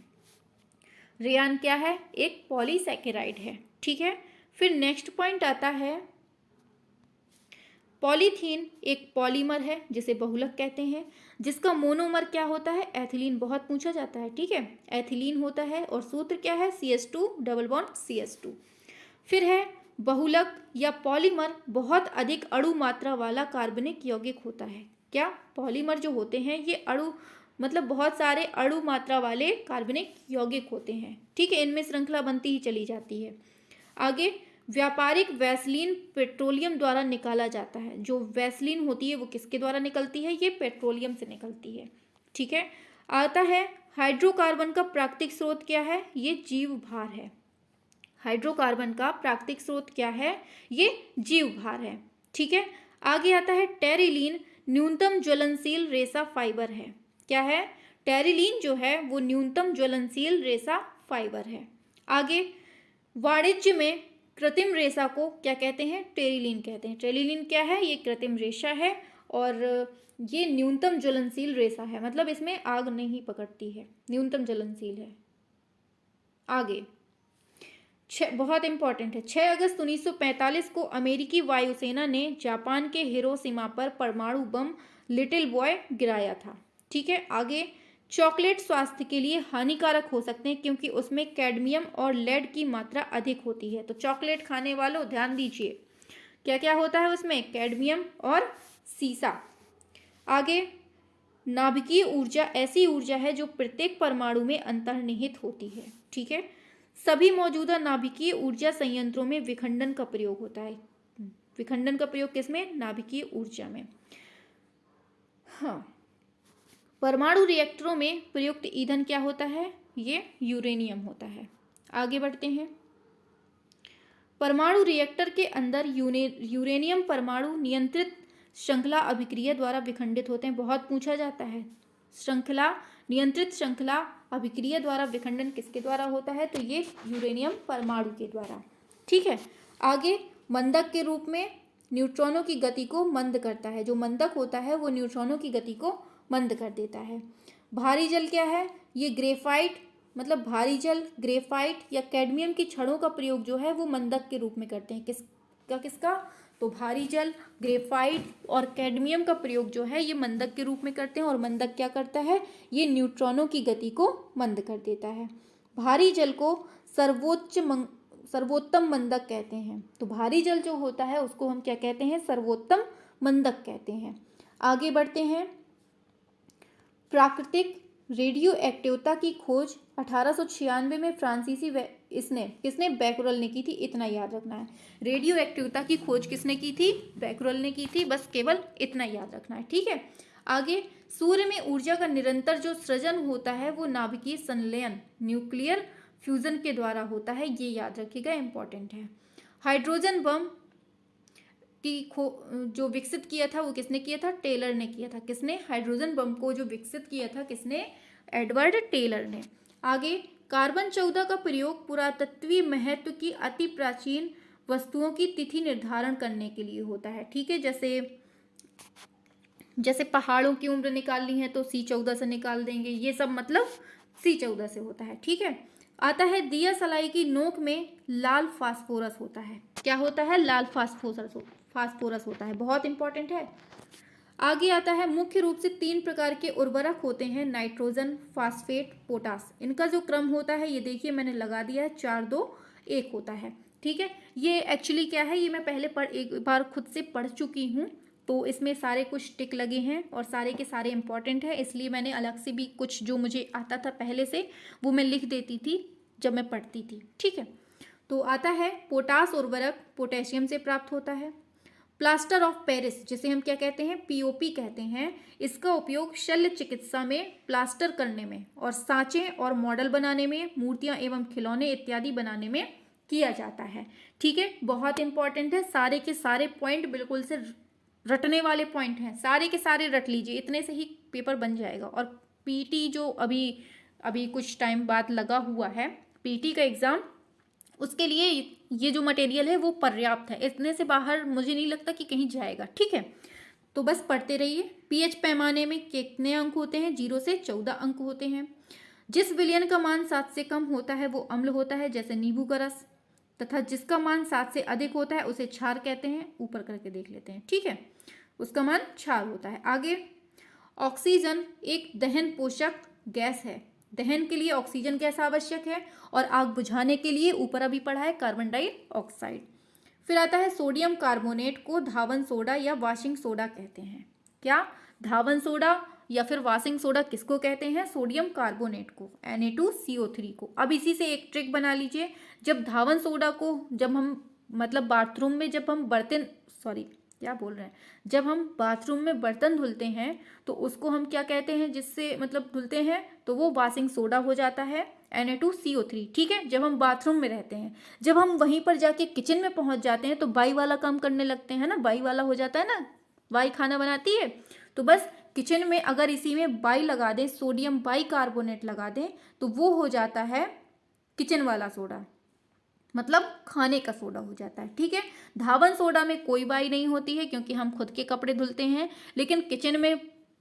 रेयान क्या है? एक पॉलीसैकेराइड है। ठीक है, फिर नेक्स्ट पॉइंट आता है, पॉलीथीन एक पॉलीमर है जिसे बहुलक कहते हैं, जिसका मोनोमर क्या होता है? एथिलीन। बहुत पूछा जाता है। ठीक है, एथिलीन होता है और सूत्र क्या है? CH2 double bond CH2। फिर है बहुलक या पॉलीमर बहुत अधिक अणु मात्रा वाला कार्बनिक यौगिक होता है। क्या? पॉलीमर जो होते हैं ये अणु मतलब बहुत सारे अणु मात्रा वाले कार्बनिक यौगिक होते हैं। ठीक है, इनमें श्रृंखला बनती ही चली जाती है। आगे, व्यापारिक वैसलीन पेट्रोलियम द्वारा निकाला जाता है। जो वैसलीन होती है वो किसके द्वारा निकलती है? ये पेट्रोलियम से निकलती है। ठीक है, आता है हाइड्रोकार्बन का प्राकृतिक स्रोत क्या है? ये जीव भार है। हाइड्रोकार्बन का प्राकृतिक स्रोत क्या है? ये जीव भार है। ठीक है, आगे आता है टेरिलीन न्यूनतम ज्वलनशील रेशा फाइबर है। क्या है? टेरिलीन जो है वो न्यूनतम ज्वलनशील रेशा फाइबर है। आगे, वाणिज्य में कृत्रिम रेशा को क्या कहते हैं? टेरिलीन कहते हैं। टेरिलीन क्या है? ये कृत्रिम रेशा है और ये न्यूनतम ज्वलनशील रेशा है, मतलब इसमें आग नहीं पकड़ती है, न्यूनतम ज्वलनशील है। आगे बहुत इंपॉर्टेंट है, 6 अगस्त 1945 को अमेरिकी वायुसेना ने जापान के हिरोशिमा पर परमाणु बम लिटिल बॉय गिराया था। ठीक है, आगे, चॉकलेट स्वास्थ्य के लिए हानिकारक हो सकते हैं क्योंकि उसमें कैडमियम और लेड की मात्रा अधिक होती है। तो चॉकलेट खाने वालों ध्यान दीजिए, क्या क्या होता है उसमें? कैडमियम और सीसा। आगे, नाभिकीय ऊर्जा ऐसी ऊर्जा है जो प्रत्येक परमाणु में अंतर्निहित होती है। ठीक है, सभी मौजूदा नाभिकीय ऊर्जा संयंत्रों में विखंडन का प्रयोग होता है। विखंडन का प्रयोग किसमें? नाभिकीय ऊर्जा में। हाँ, परमाणु रिएक्टरों में प्रयुक्त ईंधन क्या होता है? ये यूरेनियम होता है। आगे बढ़ते हैं, परमाणु रिएक्टर के अंदर यूरेनियम परमाणु नियंत्रित श्रृंखला अभिक्रिया द्वारा विखंडित होते हैं। बहुत पूछा जाता है, नियंत्रित श्रृंखला अभिक्रिया द्वारा विखंडन किसके द्वारा होता है? तो ये यूरेनियम परमाणु के द्वारा। ठीक है, आगे, मंदक के रूप में न्यूट्रॉनों की गति को मंद करता है। जो मंदक होता है वो न्यूट्रॉनों की गति को मंद कर देता है। भारी जल क्या है? ये ग्रेफाइट, मतलब भारी जल, ग्रेफाइट या कैडमियम की छड़ों का प्रयोग जो है वो मंदक के रूप में करते हैं। किसका? तो भारी जल, ग्रेफाइट और कैडमियम का प्रयोग जो है ये मंदक के रूप में करते हैं। और मंदक क्या करता है? ये न्यूट्रॉनों की गति को मंद कर देता है। भारी जल को सर्वोत्तम मंदक कहते हैं। तो भारी जल जो होता है उसको हम क्या कहते हैं? सर्वोत्तम मंदक कहते हैं। आगे बढ़ते हैं, प्राकृतिक रेडियो एक्टिवता की खोज 1896 में फ्रांसीसी इसने किसने, बैकरल ने की थी, इतना याद रखना है। रेडियो एक्टिविटी की खोज किसने की थी, बैकरल ने की थी, बस केवल इतना याद रखना है, ठीक है। आगे, सूर्य में ऊर्जा का निरंतर जो सृजन होता है वो नाभिकीय संलयन न्यूक्लियर फ्यूजन के द्वारा होता है, ये याद रखिएगा, इंपॉर्टेंट है। हाइड्रोजन बम की जो विकसित किया था वो किसने किया था, टेलर ने किया था। किसने, हाइड्रोजन बम को जो विकसित किया था किसने, एडवर्ड टेलर ने। आगे, कार्बन 14 का प्रयोग पुरातत्वीय महत्व की अति प्राचीन वस्तुओं की तिथि निर्धारण करने के लिए होता है, ठीक है। जैसे पहाड़ों की उम्र निकालनी है तो C14 से निकाल देंगे, ये सब मतलब C14 से होता है, ठीक है। आता है, दिया सलाई की नोक में लाल फास्फोरस होता है। क्या होता है, लाल फास्फोरस होता है, बहुत इंपॉर्टेंट है। आगे आता है, मुख्य रूप से 3 प्रकार के उर्वरक होते हैं, नाइट्रोजन, फास्फेट, पोटास। इनका जो क्रम होता है ये देखिए मैंने लगा दिया है, 4 2 1 होता है, ठीक है। ये एक्चुअली क्या है, ये मैं पहले एक बार खुद से पढ़ चुकी हूँ, तो इसमें सारे कुछ टिक लगे हैं और सारे के सारे इंपॉर्टेंट है, इसलिए मैंने अलग से भी कुछ जो मुझे आता था पहले से वो मैं लिख देती थी जब मैं पढ़ती थी, ठीक है। तो आता है, पोटास उर्वरक पोटेशियम से प्राप्त होता है। प्लास्टर ऑफ पेरिस, जिसे हम क्या कहते हैं, POP कहते हैं, इसका उपयोग शल्य चिकित्सा में, प्लास्टर करने में और सांचे और मॉडल बनाने में, मूर्तियां एवं खिलौने इत्यादि बनाने में किया जाता है, ठीक है। बहुत इंपॉर्टेंट है, सारे के सारे पॉइंट बिल्कुल से रटने वाले पॉइंट हैं, सारे के सारे रट लीजिए, इतने से ही पेपर बन जाएगा। और PT जो अभी कुछ टाइम बाद लगा हुआ है, PT का एग्ज़ाम, उसके लिए ये जो मटेरियल है वो पर्याप्त है, इतने से बाहर मुझे नहीं लगता कि कहीं जाएगा, ठीक है। तो बस पढ़ते रहिए। pH पैमाने में कितने अंक होते हैं, 0 से 14 अंक होते हैं। जिस विलयन का मान 7 से कम होता है वो अम्ल होता है, जैसे नींबू का रस, तथा जिसका मान 7 से अधिक होता है उसे क्षार कहते हैं। ऊपर करके देख लेते हैं, ठीक है, उसका मान क्षार होता है। आगे, ऑक्सीजन एक दहन पोषक गैस है, दहन के लिए ऑक्सीजन गैस आवश्यक है, और आग बुझाने के लिए ऊपर अभी पढ़ा है कार्बन डाइऑक्साइड। फिर आता है, सोडियम कार्बोनेट को धावन सोडा या वाशिंग सोडा कहते हैं। क्या, धावन सोडा या फिर वाशिंग सोडा किसको कहते हैं, सोडियम कार्बोनेट को, Na2CO3 को। अब इसी से एक ट्रिक बना लीजिए, जब धावन सोडा को जब हम मतलब बाथरूम में जब हम जब हम बाथरूम में बर्तन धुलते हैं तो उसको हम क्या कहते हैं, जिससे मतलब धुलते हैं, तो वो वाशिंग सोडा हो जाता है, Na2CO3, ठीक है। जब हम बाथरूम में रहते हैं, जब हम वहीं पर जाके किचन में पहुंच जाते हैं तो बाई वाला काम करने लगते हैं ना, बाई वाला हो जाता है ना, बाई खाना बनाती है, तो बस किचन में अगर इसी में बाई लगा दें, सोडियम बाई कार्बोनेट लगा दें, तो वो हो जाता है किचन वाला सोडा, मतलब खाने का सोडा हो जाता है, ठीक है। धावन सोडा में कोई बाई नहीं होती है क्योंकि हम खुद के कपड़े धुलते हैं, लेकिन किचन में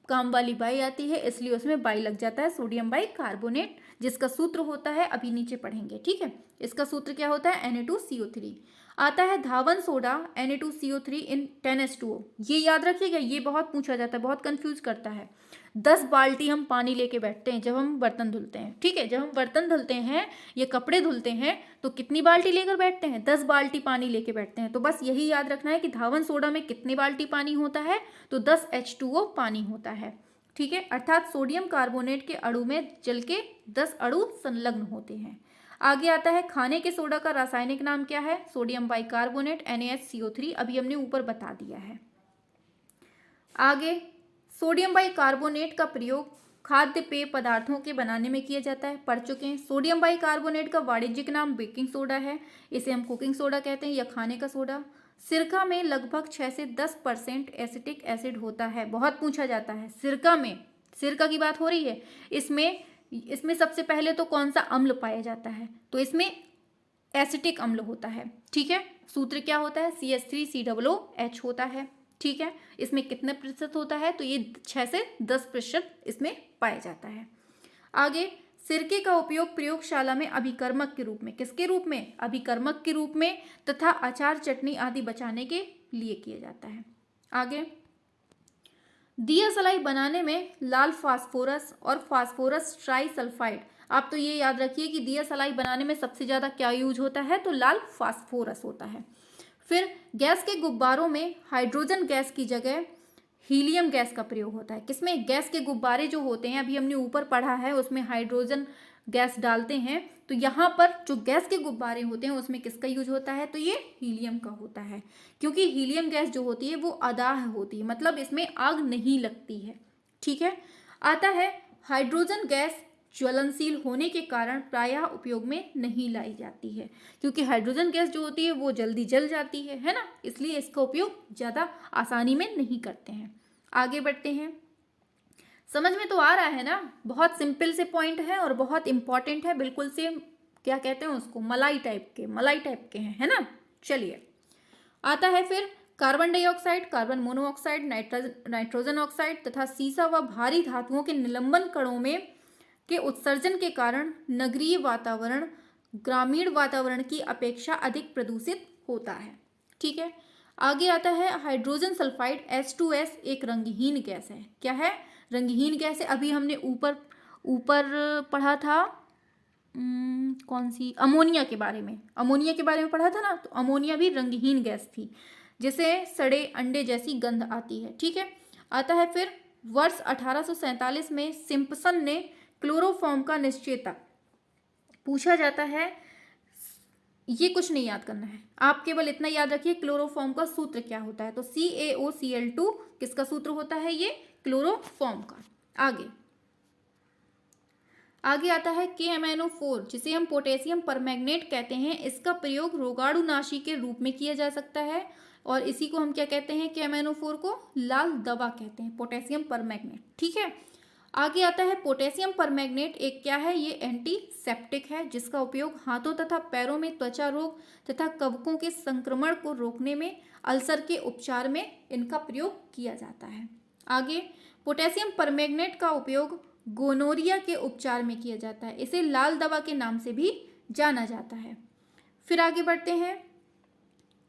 काम वाली बाई आती है, इसलिए उसमें बाई लग जाता है, सोडियम बाई कार्बोनेट, जिसका सूत्र होता है, अभी नीचे पढ़ेंगे, ठीक है। इसका सूत्र क्या होता है, Na2CO3। आता है धावन सोडा Na2CO3 इन 10H2O, ये याद रखिएगा, ये बहुत पूछा जाता है, बहुत कंफ्यूज करता है। 10 बाल्टी हम पानी लेके बैठते हैं जब हम बर्तन धुलते हैं, ठीक है। जब हम बर्तन धुलते हैं या कपड़े धुलते हैं तो कितनी बाल्टी लेकर बैठते हैं, 10 बाल्टी पानी लेके बैठते हैं। तो बस यही याद रखना है कि धावन सोडा में कितनी बाल्टी पानी होता है, तो 10 H2O पानी होता है, ठीक है। अर्थात सोडियम कार्बोनेट के अणु में जल के 10 अणु संलग्न होते हैं। आगे आता है, खाने के सोडा का रासायनिक नाम क्या है, सोडियम बाइकार्बोनेट NaHCO3, अभी हमने ऊपर बता दिया है। आगे, सोडियम बाइकार्बोनेट का प्रयोग खाद्य पेय पदार्थों के बनाने में किया जाता है, पढ़ चुके हैं। सोडियम बाइकार्बोनेट का वाणिज्यिक नाम बेकिंग सोडा है, इसे हम कुकिंग सोडा कहते हैं या खाने का सोडा। सिरका में लगभग 6 से 10% एसिटिक एसिड होता है, बहुत पूछा जाता है। सिरका में, सिरका की बात हो रही है, इसमें सबसे पहले तो कौन सा अम्ल पाया जाता है, तो इसमें एसिटिक अम्ल होता है, ठीक है। सूत्र क्या होता है, CH3COOH होता है, ठीक है। इसमें कितने प्रतिशत होता है, तो ये 6 से 10% इसमें पाया जाता है। आगे, सिरके का उपयोग प्रयोगशाला में अभिकर्मक के रूप में, किसके रूप में, अभिकर्मक के रूप में, तथा अचार चटनी आदि बचाने के लिए किया जाता है। आगे, दिया सलाई बनाने में लाल फास्फोरस और फास्फोरस ट्राइसल्फाइड, आप तो ये याद रखिए कि दिया सलाई बनाने में सबसे ज़्यादा क्या यूज होता है, तो लाल फास्फोरस होता है। फिर गैस के गुब्बारों में हाइड्रोजन गैस की जगह हीलियम गैस का प्रयोग होता है। किसमें, गैस के गुब्बारे जो होते हैं, अभी हमने ऊपर पढ़ा है, उसमें हाइड्रोजन गैस डालते हैं तो यहाँ पर जो गैस के गुब्बारे होते हैं उसमें किसका यूज होता है, तो ये हीलियम का होता है, क्योंकि हीलियम गैस जो होती है वो अदाह होती है, मतलब इसमें आग नहीं लगती है। ठीक है, आता है हाइड्रोजन गैस ज्वलनशील होने के कारण प्रायः उपयोग में नहीं लाई जाती है, क्योंकि हाइड्रोजन गैस जो होती है वो जल्दी जल जाती है ना, इसलिए इसका उपयोग ज़्यादा आसानी में नहीं करते हैं। आगे बढ़ते हैं। समझ में तो आ रहा है ना, बहुत सिंपल से पॉइंट है और बहुत इंपॉर्टेंट है, बिल्कुल से क्या कहते हैं उसको, मलाई टाइप के हैं, है ना। चलिए, आता है फिर carbon dioxide, carbon monoxide, nitrogen oxide तथा सीसा व भारी धातुओं के निलंबन कणों में के उत्सर्जन के कारण नगरीय वातावरण ग्रामीण वातावरण की अपेक्षा अधिक प्रदूषित होता है। ठीक है, आगे आता है हाइड्रोजन सल्फाइड H2S एक रंगहीन गैस है। क्या है, रंगहीन गैस है। अभी हमने ऊपर पढ़ा था कौन सी, अमोनिया के बारे में, पढ़ा था ना, तो अमोनिया भी रंगहीन गैस थी जिसे सड़े अंडे जैसी गंध आती है। ठीक है, आता है फिर वर्ष 1847 में सिम्पसन ने क्लोरोफॉर्म का निश्चयता पूछा जाता है। ये कुछ नहीं याद करना है, आप केवल इतना याद रखिए क्लोरोफॉर्म का सूत्र क्या होता है, तो CaOCl2 किसका सूत्र होता है, ये क्लोरोफॉर्म का। आगे आता है KMnO4 जिसे हम पोटेशियम परमैंगनेट कहते हैं। इसका प्रयोग रोगाणुनाशी के रूप में किया जा सकता है और इसी को हम क्या कहते हैं, KMnO4 को लाल दवा कहते हैं, पोटेशियम परमैंगनेट। ठीक है, आगे आता है पोटेशियम परमैंगनेट एक क्या है, ये एंटीसेप्टिक है जिसका उपयोग हाथों तथा पैरों में त्वचा रोग तथा कवकों के संक्रमण को रोकने में, अल्सर के उपचार में इनका प्रयोग किया जाता है। आगे पोटेशियम परमैंगनेट का उपयोग गोनोरिया के उपचार में किया जाता है, इसे लाल दवा के नाम से भी जाना जाता है। फिर आगे बढ़ते हैं,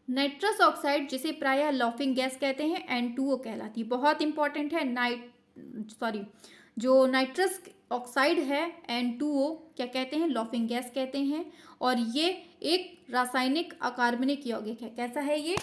नाइट्रस ऑक्साइड जिसे प्रायः लॉफिंग गैस कहते हैं N2O कहलाती है। बहुत इंपॉर्टेंट है, जो नाइट्रस ऑक्साइड है N2O क्या कहते हैं, लॉफिंग गैस कहते हैं, और ये एक रासायनिक अकार्बनिक यौगिक है। कैसा है ये,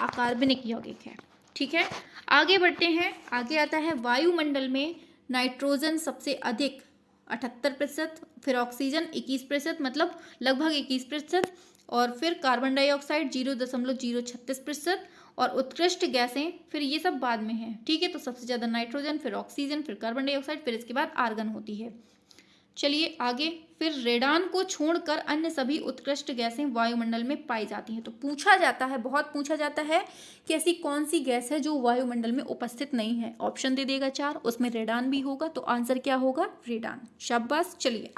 अकार्बनिक यौगिक है। ठीक है, आगे बढ़ते हैं। आगे आता है वायुमंडल में नाइट्रोजन सबसे अधिक 78%, फिर ऑक्सीजन 21%, मतलब लगभग 21%, और फिर कार्बन डाइऑक्साइड 0.036%, और उत्कृष्ट गैसें फिर ये सब बाद में हैं। ठीक है, तो सबसे ज़्यादा नाइट्रोजन, फिर ऑक्सीजन, फिर कार्बन डाइऑक्साइड, फिर इसके बाद आर्गन होती है। चलिए आगे, फिर रेडान को छोड़कर अन्य सभी उत्कृष्ट गैसें वायुमंडल में पाई जाती हैं। तो पूछा जाता है, बहुत पूछा जाता है कि ऐसी कौन सी गैस है जो वायुमंडल में उपस्थित नहीं है। ऑप्शन दे देगा 4, उसमें रेडान भी होगा, तो आंसर क्या होगा, रेडान। शाबाश। चलिए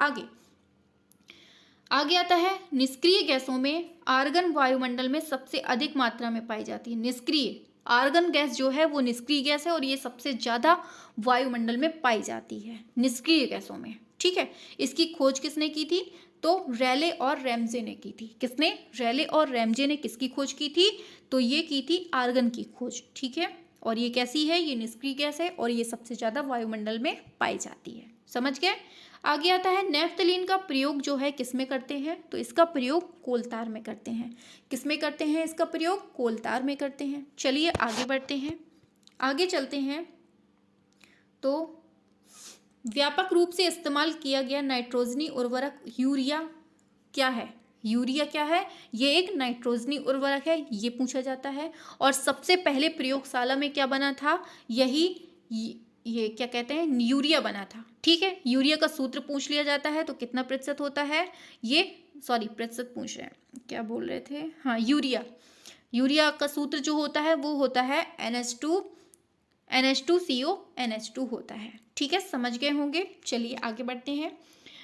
आगे आता है निष्क्रिय गैसों में आर्गन वायुमंडल में सबसे अधिक मात्रा में पाई जाती है। निष्क्रिय आर्गन गैस जो है वो निष्क्रिय गैस है और ये सबसे ज़्यादा वायुमंडल में पाई जाती है निष्क्रिय गैसों में। ठीक है, इसकी खोज किसने की थी, तो रेले और रैमजे ने की थी। किसने, रेले और रैमजे ने किसकी खोज की थी, तो ये की थी आर्गन की खोज। ठीक है, और ये कैसी है, ये निष्क्रिय गैस है और ये सबसे ज़्यादा वायुमंडल में पाई जाती है। समझ गए। आगे आता है नेफ्थलीन का प्रयोग जो है किस में करते हैं, तो इसका प्रयोग कोलतार में करते हैं। किस में करते हैं, इसका प्रयोग कोलतार में करते हैं। चलिए आगे बढ़ते हैं, आगे चलते हैं। तो व्यापक रूप से इस्तेमाल किया गया नाइट्रोजनी उर्वरक यूरिया क्या है, यूरिया क्या है, ये एक नाइट्रोजनी उर्वरक है, ये पूछा जाता है। और सबसे पहले प्रयोगशाला में क्या बना था, ये क्या कहते हैं, यूरिया बना था। ठीक है, यूरिया का सूत्र पूछ लिया जाता है तो कितना प्रतिशत होता है, ये प्रतिशत पूछ रहे हैं, क्या बोल रहे थे, हाँ यूरिया का सूत्र जो होता है वो होता है NH2CO NH2 होता है। ठीक है, समझ गए होंगे। चलिए आगे बढ़ते हैं।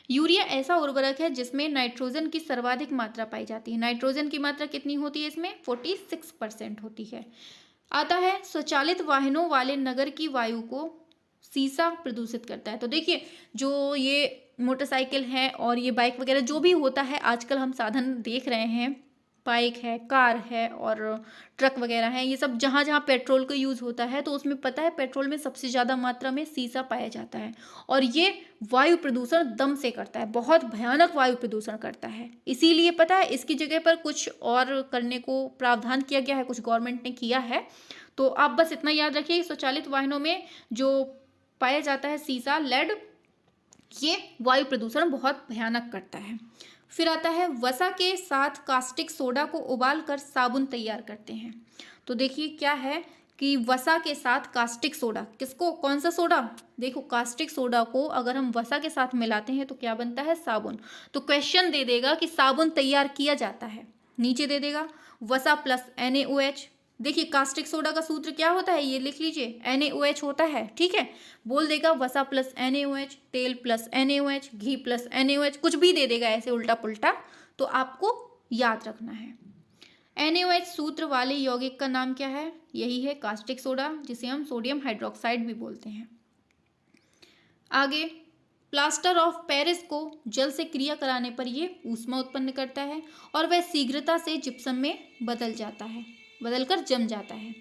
यूरिया ऐसा उर्वरक है जिसमें नाइट्रोजन की सर्वाधिक मात्रा पाई जाती है। नाइट्रोजन की मात्रा कितनी होती है इसमें, 46% होती है। आता है स्वचालित वाहनों वाले नगर की वायु को सीसा प्रदूषित करता है। तो देखिए, जो ये मोटरसाइकिल है और ये बाइक वगैरह जो भी होता है, आजकल हम साधन देख रहे हैं, बाइक है, कार है और ट्रक वगैरह है, ये सब जहाँ जहाँ पेट्रोल का यूज़ होता है तो उसमें पता है पेट्रोल में सबसे ज़्यादा मात्रा में सीसा पाया जाता है और ये वायु प्रदूषण दम से करता है, बहुत भयानक वायु प्रदूषण करता है। इसीलिए पता है इसकी जगह पर कुछ और करने को प्रावधान किया गया है, कुछ गवर्नमेंट ने किया है। तो आप बस इतना याद रखिए, स्वचालित वाहनों में जो पाया जाता है सीसा, लेड ये वायु प्रदूषण बहुत भयानक करता है। फिर आता है वसा के साथ कास्टिक सोडा को उबाल कर साबुन तैयार करते हैं। तो देखिए क्या है कि वसा के साथ कास्टिक सोडा, किसको, कौन सा सोडा, देखो कास्टिक सोडा को अगर हम वसा के साथ मिलाते हैं तो क्या बनता है, साबुन। तो क्वेश्चन दे देगा कि साबुन तैयार किया जाता है, नीचे दे देगा वसा प्लस NaOH। देखिए कास्टिक सोडा का सूत्र क्या होता है, ये लिख लीजिए, NaOH होता है, ठीक है। बोल देगा वसा प्लस NaOH, तेल प्लस NaOH, घी प्लस NaOH, कुछ भी दे देगा ऐसे उल्टा पुल्टा, तो आपको याद रखना है। NaOH सूत्र वाले यौगिक का नाम क्या है, यही है कास्टिक सोडा, जिसे हम सोडियम हाइड्रोक्साइड भी बोलते हैं। आगे प्लास्टर ऑफ पेरिस को जल से क्रिया कराने पर यह ऊष्मा उत्पन्न करता है और वह शीघ्रता से जिप्सम में बदल जाता है, बदलकर जम जाता है।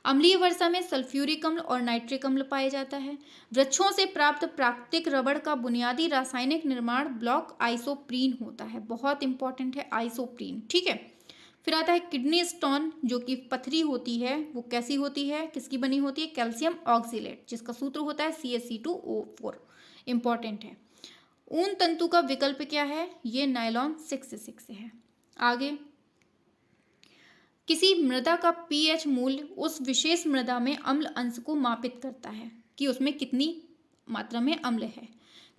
अम्लीय वर्षा में सल्फ्यूरिक अम्ल और नाइट्रिक अम्ल पाया जाता है। वृक्षों से प्राप्त प्राकृतिक रबड़ का बुनियादी रासायनिक निर्माण ब्लॉक आइसोप्रीन होता है, बहुत इंपॉर्टेंट है आइसोप्रीन, ठीक है। फिर आता है किडनी स्टोन, जो कि पथरी होती है, वो कैसी होती है, किसकी बनी होती है, कैल्शियम ऑक्सीलेट, जिसका सूत्र होता है CaC2O4, इंपॉर्टेंट है। ऊन तंतु का विकल्प क्या है, ये नायलॉन 6 है। आगे किसी मृदा का pH मूल्य उस विशेष मृदा में अम्ल अंश को मापित करता है कि उसमें कितनी मात्रा में अम्ल है।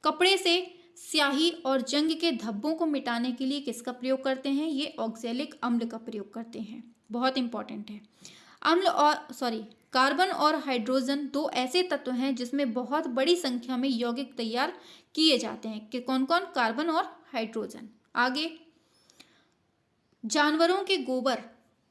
कपड़े से स्याही और जंग के धब्बों को मिटाने के लिए किसका प्रयोग करते हैं, ये ऑक्सैलिक अम्ल का प्रयोग करते हैं, बहुत इंपॉर्टेंट है। कार्बन और हाइड्रोजन दो ऐसे तत्व हैं जिसमें बहुत बड़ी संख्या में यौगिक तैयार किए जाते हैं, कि कौन कौन, कार्बन और हाइड्रोजन। आगे जानवरों के गोबर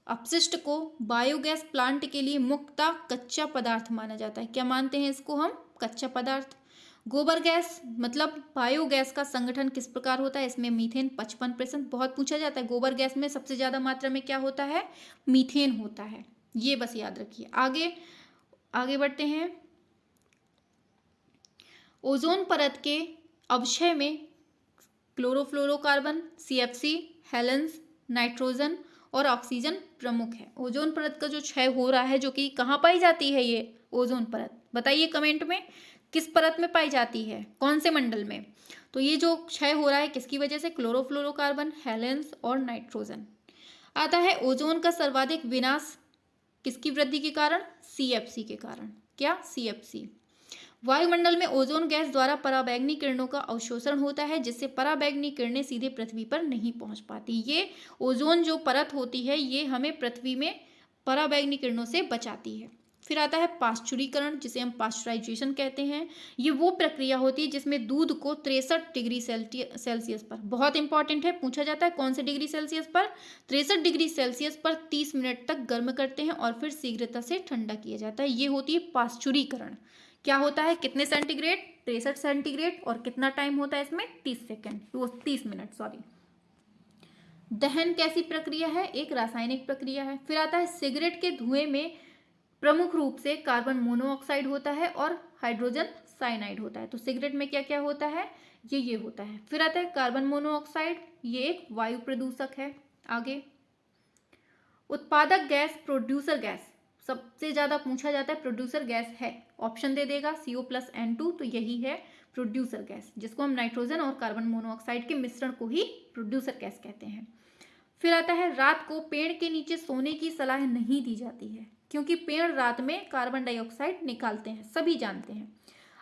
अपशिष्ट को बायोगैस प्लांट के लिए मुख्यतः कच्चा पदार्थ माना जाता है। क्या मानते हैं इसको हम, कच्चा पदार्थ। गोबर गैस मतलब बायोगैस का संगठन किस प्रकार होता है, इसमें मीथेन 55%, बहुत पूछा जाता है। गोबर गैस में सबसे ज्यादा मात्रा में क्या होता है, मीथेन होता है, ये बस याद रखिए। आगे बढ़ते हैं। ओजोन परत के अवक्षय में क्लोरोफ्लोरोकार्बन, CFC, हेलेंस, नाइट्रोजन और ऑक्सीजन प्रमुख है। ओजोन परत का जो क्षय हो रहा है, जो कि कहाँ पाई जाती है ये ओजोन परत, बताइए कमेंट में, किस परत में पाई जाती है, कौन से मंडल में। तो ये जो क्षय हो रहा है किसकी वजह से, क्लोरोफ्लोरोकार्बन, हेलेंस और नाइट्रोजन। आता है ओजोन का सर्वाधिक विनाश किसकी वृद्धि के कारण, CFC के कारण। क्या, CFC। वायुमंडल में ओजोन गैस द्वारा पराबैंगनी किरणों का अवशोषण होता है, जिससे पराबैंगनी किरणें सीधे पृथ्वी पर नहीं पहुंच पाती। ये ओजोन जो परत होती है, ये हमें पृथ्वी में पराबैंगनी किरणों से बचाती है। फिर आता है पाश्चुरीकरण, जिसे हम पाश्चराइजेशन कहते हैं। ये वो प्रक्रिया होती है जिसमें दूध को 63 डिग्री सेल्सियस पर, बहुत इंपॉर्टेंट है, पूछा जाता है कौन से डिग्री सेल्सियस पर, 63 डिग्री सेल्सियस पर 30 मिनट तक गर्म करते हैं और फिर शीघ्रता से ठंडा किया जाता है। ये होती है पाश्चुरीकरण। क्या होता है, कितने सेंटीग्रेड, 63 सेंटीग्रेड, और कितना टाइम होता है इसमें, 30 मिनट, सॉरी। दहन कैसी प्रक्रिया है, एक रासायनिक प्रक्रिया है। फिर आता है सिगरेट के धुएं में प्रमुख रूप से कार्बन मोनोऑक्साइड होता है और हाइड्रोजन साइनाइड होता है। तो सिगरेट में क्या क्या होता है, ये होता है। फिर आता है कार्बन मोनोऑक्साइड, ये एक वायु प्रदूषक है। आगे उत्पादक गैस, प्रोड्यूसर गैस सबसे ज्यादा पूछा जाता है, प्रोड्यूसर गैस है, ऑप्शन दे देगा CO+N2, तो यही है प्रोड्यूसर गैस, जिसको हम नाइट्रोजन और कार्बन मोनोऑक्साइड के मिश्रण को ही प्रोड्यूसर गैस कहते हैं। फिर आता है रात को पेड़ के नीचे सोने की सलाह नहीं दी जाती है, क्योंकि पेड़ रात में कार्बन डाइऑक्साइड निकालते हैं, सभी जानते हैं।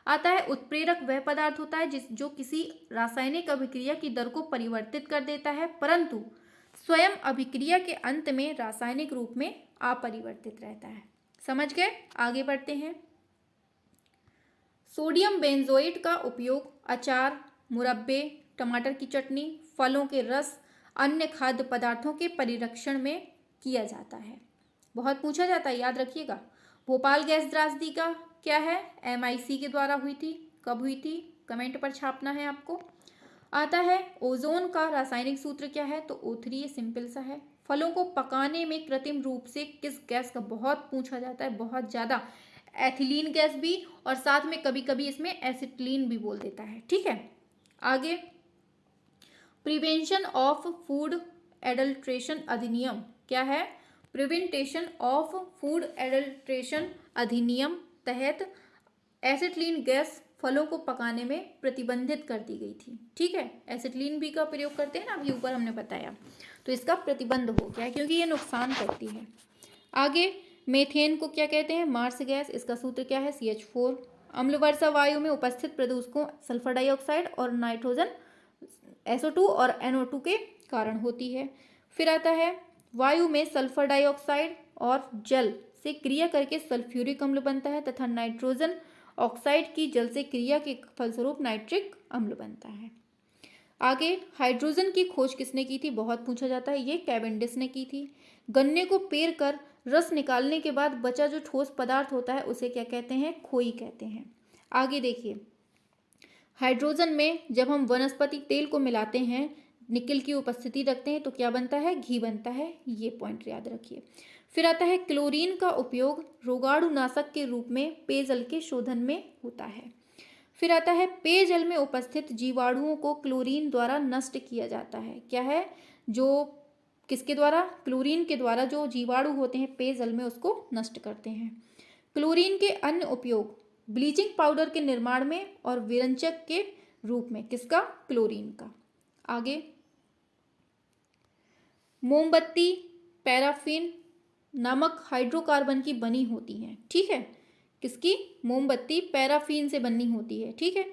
आता है उत्प्रेरक वह पदार्थ होता है जो किसी रासायनिक अभिक्रिया की दर को परिवर्तित कर देता है, परंतु स्वयं अभिक्रिया के अंत में रासायनिक रूप में अपरिवर्तित रहता है। समझ गए, आगे बढ़ते हैं। सोडियम बेंजोएट का उपयोग अचार, मुरब्बे, टमाटर की चटनी, फलों के रस, अन्य खाद्य पदार्थों के परिरक्षण में किया जाता है, बहुत पूछा जाता है, याद रखिएगा। भोपाल गैस त्रासदी का क्या है, MIC के द्वारा हुई थी, कब हुई थी, कमेंट पर छापना है आपको। आता है ओजोन का रासायनिक सूत्र क्या है, तो O3, ये सिंपल सा है। फलों को पकाने में कृत्रिम रूप से किस गैस का बहुत पूछा जाता है, बहुत ज़्यादा, एथिलीन गैस भी, और साथ में कभी कभी इसमें एसिटिलीन भी बोल देता है, ठीक है। आगे प्रिवेंशन ऑफ फूड एडल्ट्रेशन अधिनियम क्या है, प्रिवेंटेशन ऑफ फूड एडल्ट्रेशन अधिनियम तहत एसिटिलीन गैस फलों को पकाने में प्रतिबंधित कर दी गई थी। ठीक है, एसिटिलीन भी का प्रयोग करते हैं ना, अभी ऊपर हमने बताया, तो इसका प्रतिबंध हो गया है क्योंकि ये नुकसान करती है। आगे मीथेन को क्या कहते हैं? Marsh gas. इसका सूत्र क्या है? CH4। अम्ल वर्षा वायु में उपस्थित प्रदूषकों सल्फर डाइऑक्साइड और नाइट्रोजन SO2 और NO2 के कारण होती है। फिर आता है वायु में सल्फर डाइऑक्साइड और जल से क्रिया करके सल्फ्यूरिक अम्ल बनता है तथा नाइट्रोजन ऑक्साइड की जल से क्रिया के फलस्वरूप नाइट्रिक अम्ल बनता है। आगे हाइड्रोजन की खोज किसने की थी? बहुत पूछा जाता है, ये कैवेंडिश ने की थी। गन्ने को पेर कर रस निकालने के बाद बचा जो ठोस पदार्थ होता है उसे क्या कहते हैं? खोई कहते हैं। आगे देखिए, हाइड्रोजन में जब हम वनस्पति तेल को मिलाते हैं, निकल की उपस्थिति रखते हैं, तो क्या बनता है? घी बनता है। ये पॉइंट याद रखिए। फिर आता है क्लोरीन का उपयोग रोगाणुनाशक के रूप में पेयजल के शोधन में होता है। फिर आता है पेयजल में उपस्थित जीवाणुओं को क्लोरीन द्वारा नष्ट किया जाता है। क्या है? जो किसके द्वारा? क्लोरीन के द्वारा जो जीवाणु होते हैं पेयजल में उसको नष्ट करते हैं। क्लोरीन के अन्य उपयोग ब्लीचिंग पाउडर के निर्माण में और विरंजक के रूप में। किसका? क्लोरीन का। आगे मोमबत्ती पैराफिन नामक हाइड्रोकार्बन की बनी होती हैं। ठीक है, किसकी? मोमबत्ती पैराफिन से बननी होती है। ठीक है।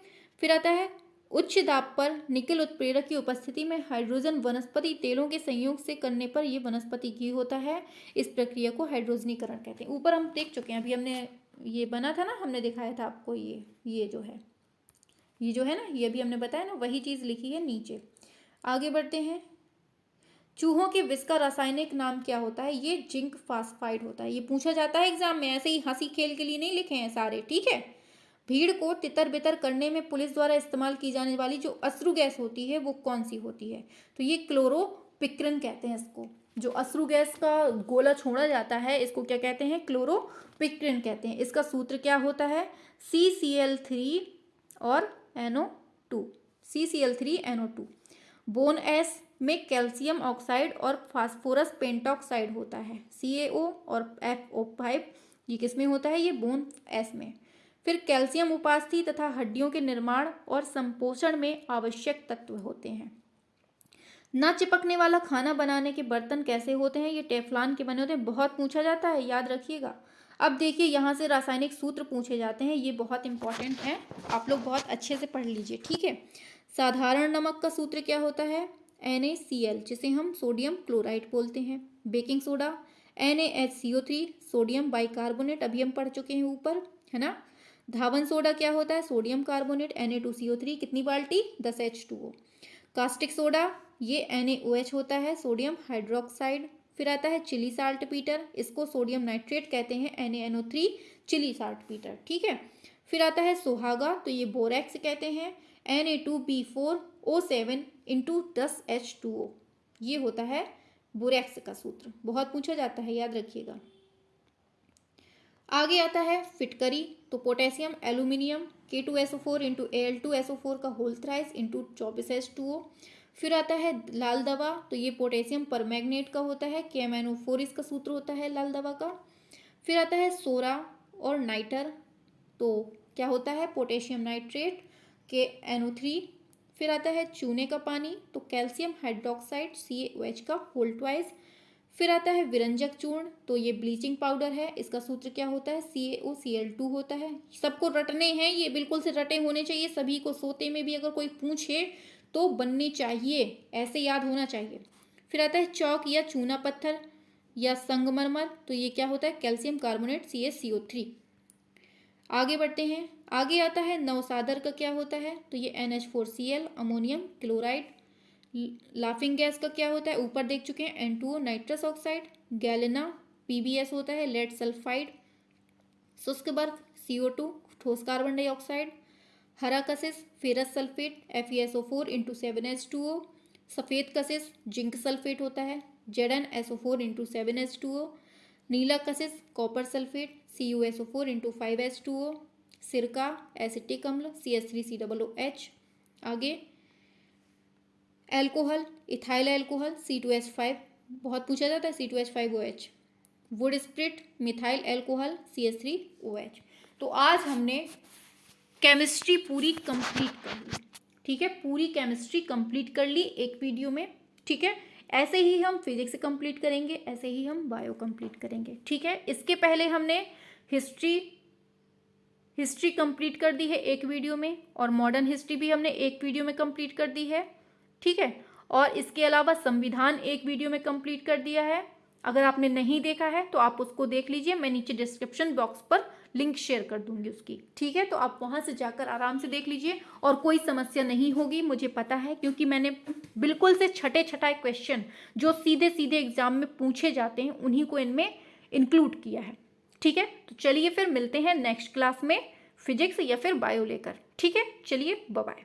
फिर आता है उच्च दाब पर निकल उत्प्रेरक की उपस्थिति में हाइड्रोजन वनस्पति तेलों के संयोग से करने पर यह वनस्पति घी होता है। इस प्रक्रिया को हाइड्रोजनीकरण कहते हैं। ऊपर हम देख चुके हैं, अभी हमने ये बना था ना, हमने दिखाया था आपको, ये जो है ना, ये भी हमने बताया ना, वही चीज़ लिखी है नीचे। आगे बढ़ते हैं। चूहों के विष का रासायनिक नाम क्या होता है? ये जिंक फास्फाइड होता है। ये पूछा जाता है एग्जाम में, ऐसे ही हंसी खेल के लिए नहीं लिखे हैं सारे। ठीक है। भीड़ को तितर बितर करने में पुलिस द्वारा इस्तेमाल की जाने वाली जो अश्रु गैस होती है वो कौन सी होती है? तो ये क्लोरोपिक्रन कहते हैं इसको। जो अश्रु गैस का गोला छोड़ा जाता है इसको क्या कहते हैं? क्लोरोपिक्रन कहते हैं। इसका सूत्र क्या होता है? CCl3 और NO2। CCl3NO2। बोन एस में कैल्शियम ऑक्साइड और फास्फोरस पेंटॉक्साइड होता है। CaO और FO5 ये किस में होता है? ये बोन एस में। फिर कैल्शियम उपास्थि तथा हड्डियों के निर्माण और संपोषण में आवश्यक तत्व होते हैं। न चिपकने वाला खाना बनाने के बर्तन कैसे होते हैं? ये टेफ्लॉन के बने होते हैं। बहुत पूछा जाता है, याद रखिएगा। अब देखिए यहाँ से रासायनिक सूत्र पूछे जाते हैं, ये बहुत इंपॉर्टेंट है, आप लोग बहुत अच्छे से पढ़ लीजिए। ठीक है। साधारण नमक का सूत्र क्या होता है? NaCl, जिसे हम सोडियम क्लोराइड बोलते हैं। Baking soda NaHCO3 sodium bicarbonate, अभी हम पढ़ चुके हैं ऊपर, है ना। धावन सोडा क्या होता है? सोडियम कार्बोनेट Na2CO3, कितनी बाल्टी? 10 H2O। कास्टिक सोडा ये NaOH होता है, सोडियम हाइड्रोक्साइड। फिर आता है चिली साल्ट पीटर, इसको सोडियम नाइट्रेट कहते हैं, NaNO3 चिली साल्ट पीटर। ठीक है। फिर आता है सुहागा, तो ये बोरेक्स कहते हैं, Na2B4O7 इंटू 10 H2O, ये होता है बोरेक्स का सूत्र। बहुत पूछा जाता है, याद रखिएगा। आगे आता है फिटकरी, तो potassium aluminium K2SO4 into Al2SO4 का होल थ्राइस इंटू 24 H2O। फिर आता है लाल दवा, तो ये पोटेशियम परमैंगनेट का होता है, KMnO4 इसका सूत्र होता है लाल दवा का। फिर आता है सोरा और नाइटर, तो क्या होता है? Potassium nitrate KNO3। फिर आता है चूने का पानी, तो कैल्शियम हाइड्रोक्साइड CaOH का होल ट्वाइस। फिर आता है विरंजक चूर्ण, तो ये ब्लीचिंग पाउडर है, इसका सूत्र क्या होता है? CaOCl2 होता है। सबको रटने हैं, ये बिल्कुल से रटे होने चाहिए सभी को, सोते में भी अगर कोई पूछे तो बनने चाहिए, ऐसे याद होना चाहिए। फिर आता है चौक या चूना पत्थर या संगमरमर, तो ये क्या होता है? Calcium carbonate CaCO3। आगे बढ़ते हैं। आगे आता है नवसादर का क्या होता है? तो ये NH4Cl ammonium chloride. Laughing gas का क्या होता है? ऊपर देख चुके हैं, N2O nitrous oxide. Galena PbS होता है, लेड सल्फाइड। शुष्क बर्फ CO2 ठोस कार्बन डाइऑक्साइड। हरा कशिश ferrous sulphate FeSO4 into 7H2O। सफ़ेद कशिश जिंक सल्फेट होता है, ZnSO4 इंटू 7H2O। नीला कशिश copper sulphate CuSO4 into 5H2O। सिरका एसिटिक अम्ल CH3COOH। आगे एल्कोहल इथाइल एल्कोहल C2H5, बहुत पूछा जाता है, C2H5OH। Would spirit methyl alcohol CH3OH। तो आज हमने केमिस्ट्री पूरी कंप्लीट कर ली। ठीक है, पूरी केमिस्ट्री कंप्लीट कर ली एक वीडियो में। ठीक है, ऐसे ही हम फिजिक्स कंप्लीट करेंगे, ऐसे ही हम बायो कंप्लीट करेंगे। ठीक है, इसके पहले हमने हिस्ट्री कंप्लीट कर दी है एक वीडियो में, और मॉडर्न हिस्ट्री भी हमने एक वीडियो में कंप्लीट कर दी है। ठीक है, और इसके अलावा संविधान एक वीडियो में कंप्लीट कर दिया है। अगर आपने नहीं देखा है तो आप उसको देख लीजिए, मैं नीचे डिस्क्रिप्शन बॉक्स पर लिंक शेयर कर दूंगी उसकी। ठीक है, तो आप वहां से जाकर आराम से देख लीजिए, और कोई समस्या नहीं होगी, मुझे पता है, क्योंकि मैंने बिल्कुल से छठे क्वेश्चन जो सीधे सीधे एग्जाम में पूछे जाते हैं उन्हीं को इनमें इंक्लूड किया है। ठीक है, तो चलिए फिर मिलते हैं नेक्स्ट क्लास में फिजिक्स या फिर बायो लेकर। ठीक है, चलिए बाय बाय।